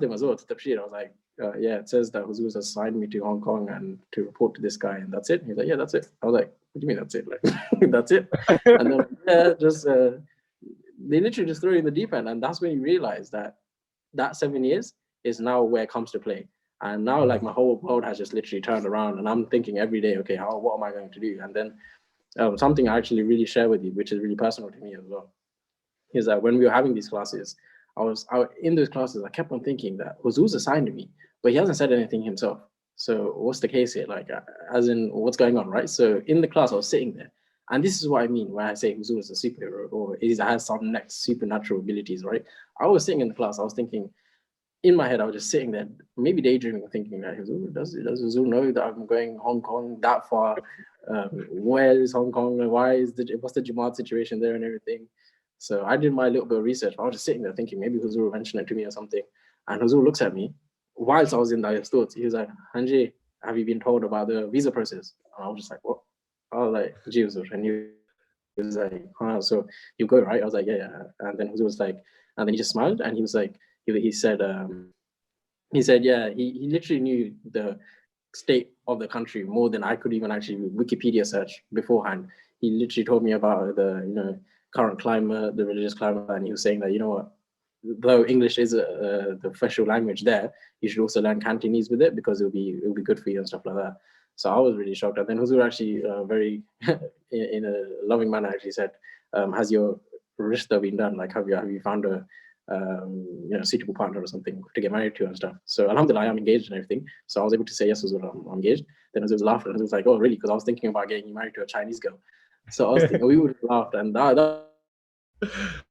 [SPEAKER 3] them as well to Tabshir. I was like, yeah, it says that Huzur has assigned me to Hong Kong and to report to this guy, and that's it. He's like, yeah, that's it. I was like, what do you mean that's it? Like, that's it? And then yeah, just they literally just throw you in the deep end, and that's when you realize that 7 years is now where it comes to play. And now, like, my whole world has just literally turned around, and I'm thinking every day, okay, what am I going to do? And then something I actually really share with you, which is really personal to me as well, is that when we were having these classes, I in those classes, I kept on thinking that Huzur's assigned to me, but he hasn't said anything himself. So what's the case here? Like, as in, what's going on, right? So in the class, I was sitting there, and this is what I mean when I say Huzur is a superhero, or has some next supernatural abilities, right? I was sitting in the class, I was thinking, in my head, I was just sitting there, maybe daydreaming, thinking that does Huzur know that I'm going Hong Kong that far? Where is Hong Kong? What's the Jamaat situation there and everything? So I did my little bit of research. I was just sitting there thinking maybe Huzur mentioned it to me or something. And Huzur looks at me whilst I was in those thoughts. He was like, Hanji, have you been told about the visa process? And I was just like, what? I was like, Ji Huzur. And he was like, so you go, right? I was like, yeah. And then Huzur was like, and then he just smiled, and he was like, he said, yeah, he literally knew the state of the country more than I could even actually Wikipedia search beforehand. He literally told me about the current climate, the religious climate, and he was saying that, you know what, though English is the official language there, you should also learn Cantonese with it, because it'll be good for you and stuff like that. So I was really shocked. And then Huzur actually very in a loving manner actually said, has your rishta been done? Like, have you found a suitable partner or something to get married to and stuff? So alhamdulillah, I am engaged and everything. So I was able to say yes, Huzur, I'm engaged. Then Huzur was laughing, and Huzur was like, oh really? Because I was thinking about getting you married to a Chinese girl. So I was thinking, we would have laughed, and that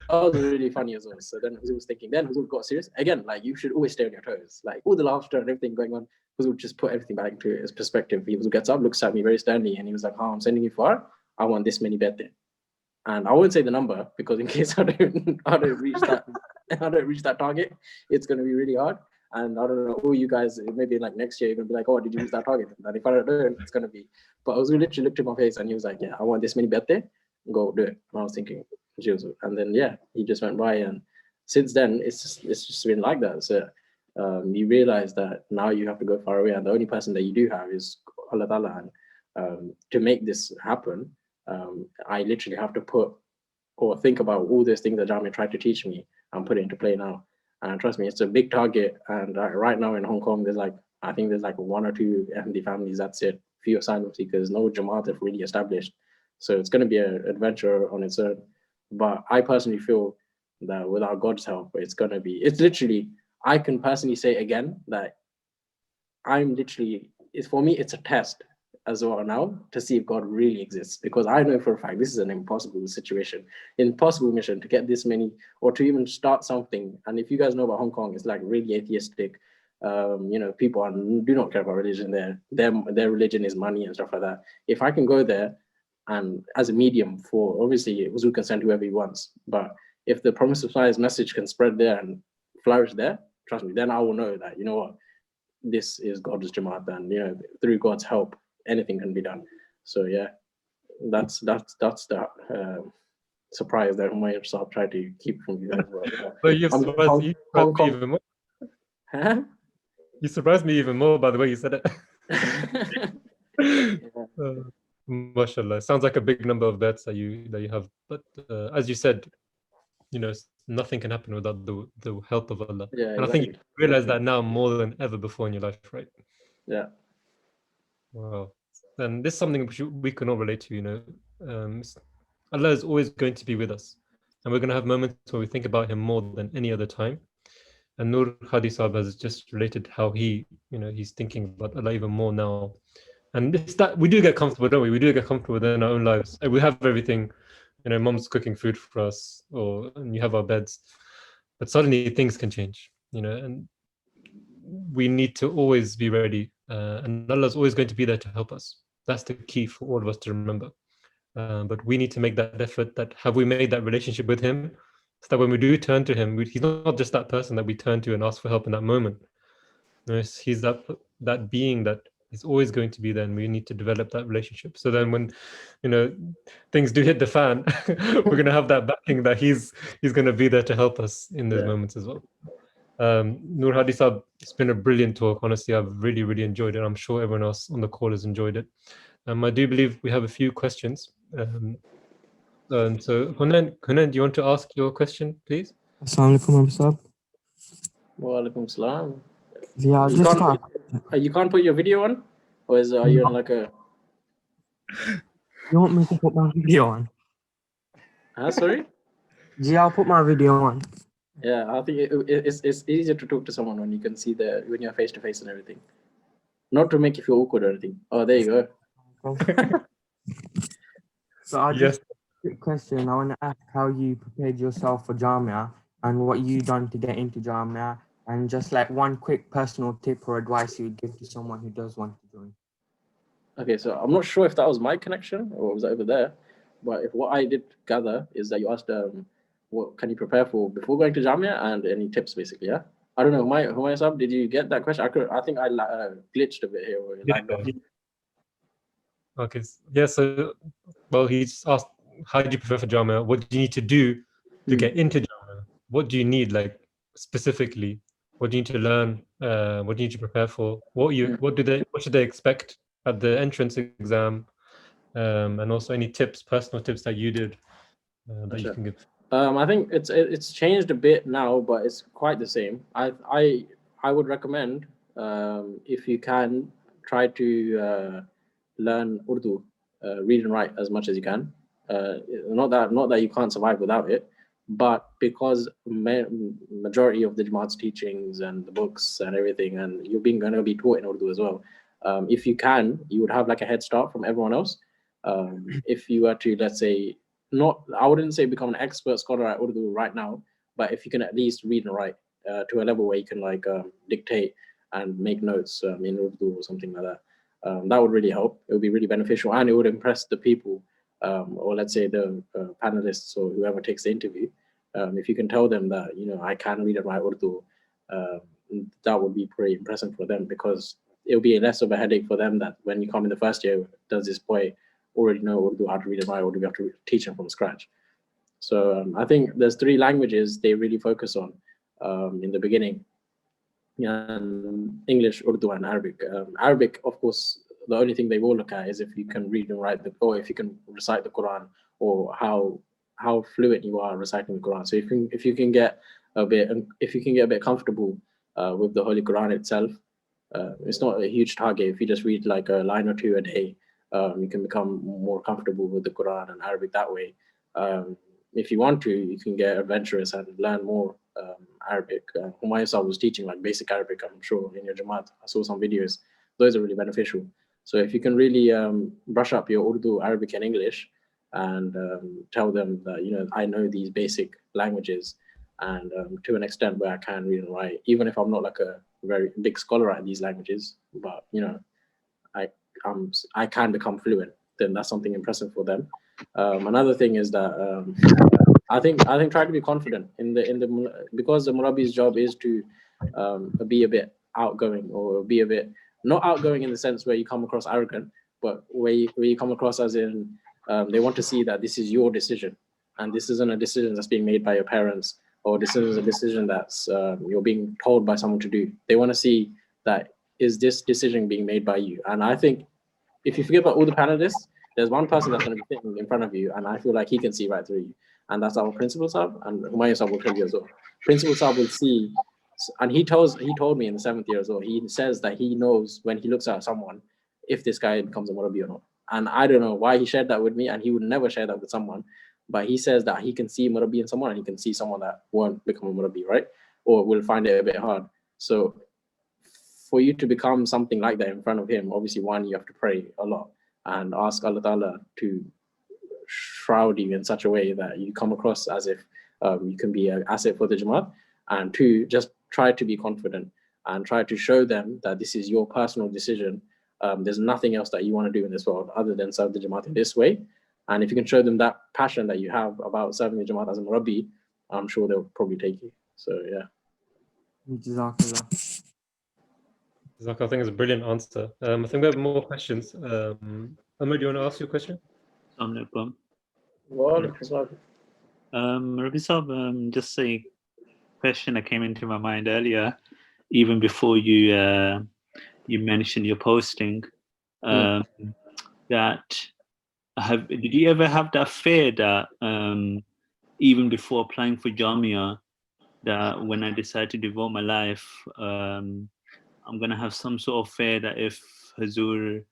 [SPEAKER 3] was really funny as well. So then Huzur was thinking, then Huzur got serious. Again, like, you should always stay on your toes. Like, all the laughter and everything going on, Huzur just put everything back into his perspective. He gets up, looks at me very sternly, and he was like, I'm sending you far. I want this many bed there. And I won't say the number, because in case I don't reach that target, it's going to be really hard. And I don't know who you guys, maybe like next year, you're going to be like, oh, did you reach that target? And if I don't, it's going to be. But Huzur literally looked at my face, and he was like, yeah, I want this many bed there. Go do it. And I was thinking, and then yeah, he just went by, and since then it's just been like that. So you realize that now you have to go far away, and the only person that you do have is Allah Ta'ala. And to make this happen, I literally have to put or think about all those things that Jamia tried to teach me and put it into play now. And trust me, it's a big target. And right now in Hong Kong, I think there's like 1 or 2 Ahmadi families. That's it. few asylum seekers, no Jamaat have really established. So it's going to be an adventure on its own. But I personally feel that without God's help, it's literally, I can personally say again that for me, it's a test as well now to see if God really exists, because I know for a fact this is an impossible situation, impossible mission to get this many or to even start something. And if you guys know about Hong Kong, it's like really atheistic. People do not care about religion there. Their religion is money and stuff like that. If I can go there and as a medium for, obviously Huzu can send whoever he wants, but if the Promise of Messiah's message can spread there and flourish there, trust me, then I will know that, you know what, this is God's Jamaat, and through God's help, anything can be done. So yeah, that's the surprise that Humayr tried to keep from you guys.
[SPEAKER 2] But you surprised me even more.
[SPEAKER 3] Huh?
[SPEAKER 2] You surprised me even more by the way you said it.
[SPEAKER 3] Yeah.
[SPEAKER 2] Mashallah, sounds like a big number of bets that you have. But as you said, nothing can happen without the help of Allah.
[SPEAKER 3] Yeah,
[SPEAKER 2] and exactly. I think you realize that now more than ever before in your life, right?
[SPEAKER 3] Yeah.
[SPEAKER 2] Wow. And this is something which we can all relate to. Allah is always going to be with us, and we're going to have moments where we think about Him more than any other time. And Noor Hadi Sahab has just related how he's thinking about Allah even more now. And it's that we do get comfortable, don't we? We do get comfortable within our own lives. We have everything, mom's cooking food for us, and you have our beds. But suddenly things can change, and we need to always be ready. And Allah's always going to be there to help us. That's the key for all of us to remember. But we need to make that effort. Have we made that relationship with Him? So that when we do turn to Him, He's not just that person that we turn to and ask for help in that moment. He's that being that is always going to be there, and we need to develop that relationship. So then when things do hit the fan, we're going to have that backing that He's going to be there to help us in those moments as well. Noor Hadi Sahab, it's been a brilliant talk. Honestly, I've really, really enjoyed it. I'm sure everyone else on the call has enjoyed it. I do believe we have a few questions. And so, Hunan, do you want to ask your question, please?
[SPEAKER 4] Assalamu alaikum, Sahab.
[SPEAKER 3] Wa alaikum salam.
[SPEAKER 4] Yeah,
[SPEAKER 3] you can't put your video on, or are you on like a?
[SPEAKER 4] You want me to put my video on?
[SPEAKER 3] Sorry.
[SPEAKER 4] Yeah, I'll put my video on.
[SPEAKER 3] Yeah, I think it's easier to talk to someone when you can see when you're face to face and everything. Not to make you feel awkward or anything. Oh, there you go.
[SPEAKER 4] So I just quick question. I want to ask how you prepared yourself for Jamia and what you done to get into Jamia, and just like one quick personal tip or advice you would give to someone who does want to join.
[SPEAKER 3] Okay, so I'm not sure if that was my connection or was that over there, but if what I did gather is that you asked what can you prepare for before going to Jamia and any tips basically, yeah? I don't know, Humayr Sahab, did you get that question? I think I glitched a bit here.
[SPEAKER 2] Okay, yeah, so, well, he's asked, how do you prepare for Jamia? What do you need to do to get into Jamia? What do you need, like, specifically? What do you need to learn? What do you need to prepare for? What should they expect at the entrance exam? And also any personal tips that you did that you can give.
[SPEAKER 3] I think it's changed a bit now, but it's quite the same. I would recommend if you can try to learn Urdu, read and write as much as you can. Not that you can't survive without it, but because majority of the Jamaat's teachings and the books and everything, and you're going to be taught in Urdu as well. If you can, you would have like a head start from everyone else. If you were to, let's say, I wouldn't say become an expert scholar at Urdu right now, but if you can at least read and write to a level where you can like dictate and make notes in Urdu or something like that, that would really help. It would be really beneficial, and it would impress the people, or let's say the panelists or whoever takes the interview. If you can tell them that, I can read and write Urdu, that would be pretty impressive for them, because it'll be less of a headache for them that when you come in the first year, does this boy already know Urdu, how to read and write, or do we have to teach him from scratch? So I think there's 3 languages they really focus on in the beginning. English, Urdu, and Arabic. Arabic, of course, the only thing they will look at is if you can read and write or if you can recite the Quran, or how fluent you are reciting the Quran. So if you can get a bit comfortable with the Holy Quran itself, It's not a huge target. If you just read like a line or two a day, you can become more comfortable with the Quran and Arabic that way. If you want to, you can get adventurous and learn more Arabic. Humayun was teaching like basic Arabic, I'm sure, in your Jamaat. I saw some videos. Those are really beneficial. So if you can really brush up your Urdu, Arabic, and English, and tell them that, you know, I know these basic languages, and to an extent where I can read and write, even if I'm not like a very big scholar at these languages, but you know, I can become fluent, then that's something impressive for them. Another thing is that I think try to be confident in the because the Murabbi's job is to be a bit outgoing, or be a bit not outgoing in the sense where you come across arrogant, but where you come across as in they want to see that this is your decision, and this isn't a decision that's being made by your parents, or this is a decision that's you're being told by someone to do. They want to see that, is this decision being made by you? And I think if you forget about all the panelists, there's one person that's going to be sitting in front of you, and I feel like he can see right through you. And that's our principal sub, and Humayun sub will tell you as well. Principal sub will see, and he told me in the 7th year as well, he says that he knows when he looks at someone if this guy becomes a Murabbi or not. And I don't know why he shared that with me, and he would never share that with someone. But he says that he can see Murabbi in someone, and he can see someone that won't become a Murabbi, right? Or will find it a bit hard. So for you to become something like that in front of him, obviously, one, you have to pray a lot and ask Allah Ta'ala to shroud you in such a way that you come across as if you can be an asset for the Jamaat. And two, just try to be confident and try to show them that this is your personal decision. There's nothing else that you want to do in this world other than serve the Jamaat in this way. And if you can show them that passion that you have about serving the Jamaat as a Murabbi, I'm sure they'll probably take you. So, yeah.
[SPEAKER 4] Jazakallah.
[SPEAKER 2] Zak, I think it's a brilliant answer. I think we have more questions. Ahmed, do you want to ask your question?
[SPEAKER 5] No problem.
[SPEAKER 3] Well,
[SPEAKER 5] Just a question that came into my mind earlier, even before you mentioned your posting, that did you ever have that fear that even before applying for Jamia, that when I decide to devote my life, I'm gonna have some sort of fear that if Hazur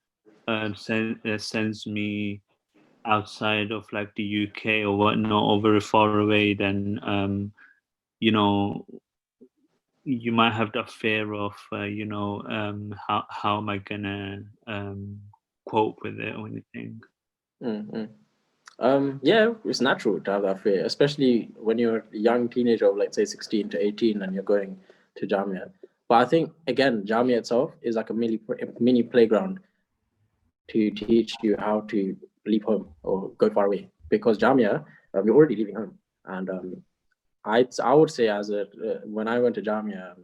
[SPEAKER 5] sends me outside of like the UK or whatnot, or very far away, then you know, you might have that fear of how am I gonna cope with it or anything.
[SPEAKER 3] Yeah, it's natural to have that fear, especially when you're a young teenager of, let's say, 16 to 18 and you're going to Jamia. But I think, again, Jamia itself is like a mini playground to teach you how to leave home or go far away. Because Jamia, you're already leaving home. And I would say when I went to Jamia,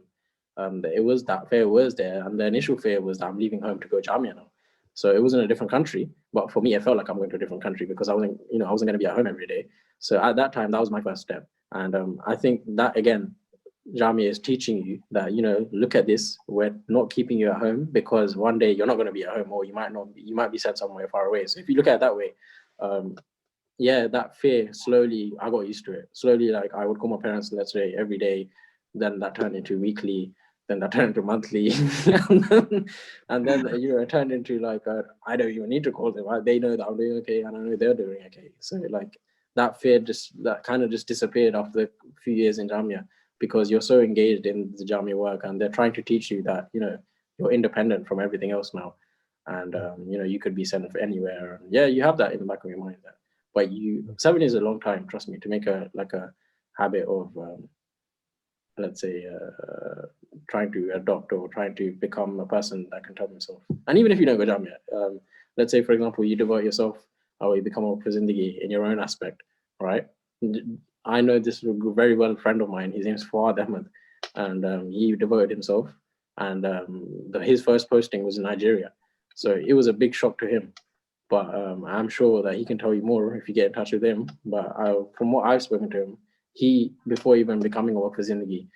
[SPEAKER 3] it was that fear was there. And the initial fear was that I'm leaving home to go to Jamia now. So it was in a different country, but for me, it felt like I'm going to a different country because I wasn't going to be at home every day. So at that time, that was my first step. And I think that, again, Jamia is teaching you that, look at this, we're not keeping you at home because one day you're not going to be at home, or you might be sent somewhere far away. So if you look at it that way, yeah, that fear, slowly, I got used to it. Slowly, like I would call my parents, let's say, every day, then that turned into weekly, then that turned into monthly, and then it turned into like I don't even need to call them. They know that I'm doing okay, and I know they're doing okay. So like that fear that kind of just disappeared after a few years in Jamia, because you're so engaged in the Jamia work, and they're trying to teach you that you're independent from everything else now, and you could be sent anywhere. Yeah, you have that in the back of your mind. But 7 years is a long time, trust me, to make a habit of let's say trying to adopt or trying to become a person that can tell himself. And even if you don't go Jamia, let's say, for example, you devote yourself or you become a zindagi in your own aspect, right? I know this very well friend of mine, his name's Fuad Ahmed, and he devoted himself, and his first posting was in Nigeria. So it was a big shock to him. But I'm sure that he can tell you more if you get in touch with him. But from what I've spoken to him, he, before even becoming a Waqf Zindagi,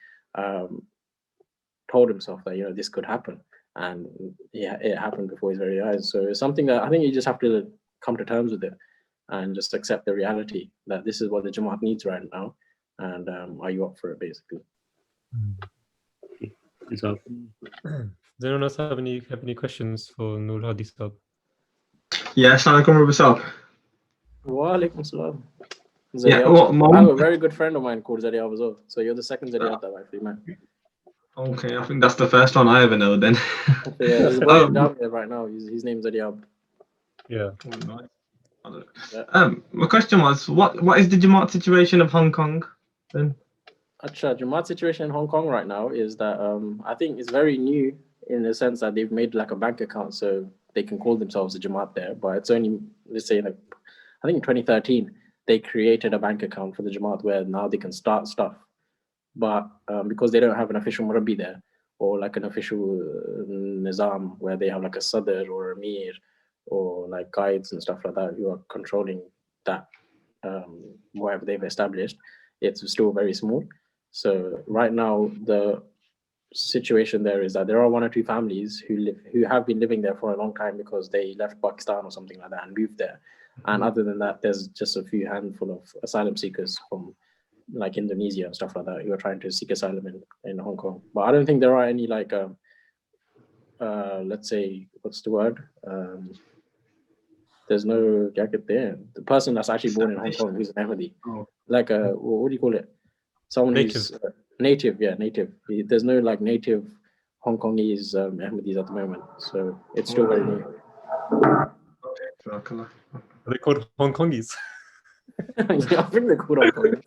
[SPEAKER 3] told himself that this could happen, and yeah, it happened before his very eyes. So it's something that I think you just have to come to terms with it and just accept the reality that this is what the Jamaat needs right now, and are you up for it, basically?
[SPEAKER 2] Does anyone else have any questions for Noor Hadi Sahab?
[SPEAKER 6] Yeah, assalamu alaikum Murabbi Sahab.
[SPEAKER 3] Wa alaikum salam.
[SPEAKER 6] Yeah,
[SPEAKER 3] I have a very good friend of mine called Zariab as well. So you're the second Zariab that I've actually met.
[SPEAKER 6] Okay, I think that's the first one I ever know then.
[SPEAKER 3] So yeah, there's a boy in Jamia right now. His name's Zariab.
[SPEAKER 2] Yeah.
[SPEAKER 3] Yeah.
[SPEAKER 6] My question was, what is the Jamaat situation of Hong Kong then?
[SPEAKER 3] Acha, Jamaat situation in Hong Kong right now is that I think it's very new in the sense that they've made like a bank account so they can call themselves a Jamaat there. But it's only, let's say, like, I think in 2013, they created a bank account for the Jamaat where now they can start stuff. But because they don't have an official Murabbi there or like an official Nizam where they have like a Sadr or a Mir or like guides and stuff like that who are controlling that, whatever they've established, it's still very small. So right now, the situation there is that there are one or two families who have been living there for a long time because they left Pakistan or something like that and moved there. And other than that, there's just a few handful of asylum seekers from like Indonesia and stuff like that who are trying to seek asylum in Hong Kong. But I don't think there are any like let's say, what's the word? There's no jacket there. The person that's actually born in Hong Kong who's an Ahmadi, like what do you call it? Someone who's native, yeah, native. There's no like native Hong Kongese Ahmadis at the moment, so it's still very new.
[SPEAKER 6] Okay.
[SPEAKER 2] Are they called Hong Kongese?
[SPEAKER 3] Yeah, I think they're called Hong Kongese.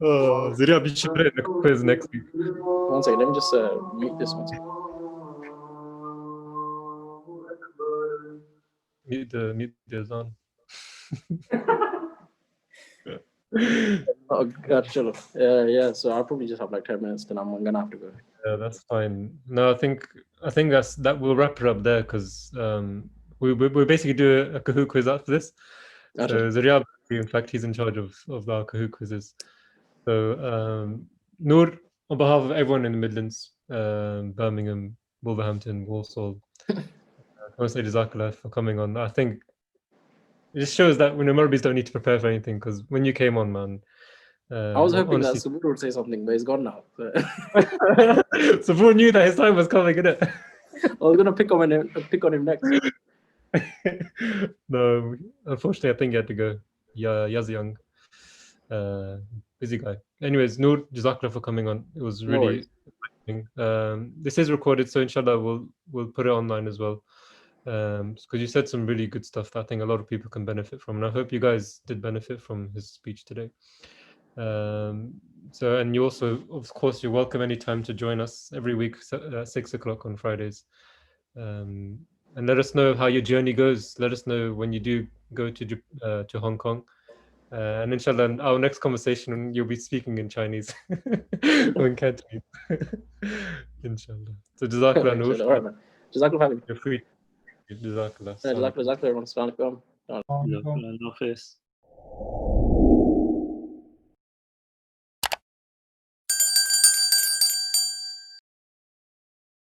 [SPEAKER 2] Zuriab, you should put it in the quiz next week.
[SPEAKER 3] One second, let me just mute this one.
[SPEAKER 2] Mute the Azan.
[SPEAKER 3] Oh God, chill. Yeah, so I'll probably just have like 10 minutes, then I'm gonna have to go.
[SPEAKER 2] Yeah, that's fine. No, I think that we'll wrap it up there because we basically do a Kahoot quiz after this.
[SPEAKER 3] Gotcha.
[SPEAKER 2] So Zuriab, in fact, he's in charge of our Kahoot quizzes. So Noor, on behalf of everyone in the Midlands, Birmingham, Wolverhampton, Walsall, I want to say Jazakallah for coming on. I think it just shows that Murabbis don't need to prepare for anything because when you came on, man.
[SPEAKER 3] I was hoping that Subur would say something, but he's gone now. So.
[SPEAKER 2] Subur knew that his time was coming, innit?
[SPEAKER 3] I was gonna pick on him next.
[SPEAKER 2] No, unfortunately, I think he had to go. Yeah, Young, busy guy. Anyways, Noor, Jazakallah for coming on. It was really exciting. This is recorded, so inshallah we'll put it online as well. Because you said some really good stuff that I think a lot of people can benefit from, and I hope you guys did benefit from his speech today. So, and you also, of course, you're welcome anytime to join us every week at 6 o'clock on Fridays. And let us know how your journey goes. Let us know when you do go to Hong Kong. And inshallah, in our next conversation, you'll be speaking in Chinese or in Cantonese. Inshallah. So, Jazakallah, Noor.
[SPEAKER 3] All right, man. Jazakallah.
[SPEAKER 2] You're free. Jazakallah.
[SPEAKER 3] Jazakallah, everyone. Assalamu alaikum.
[SPEAKER 5] No face.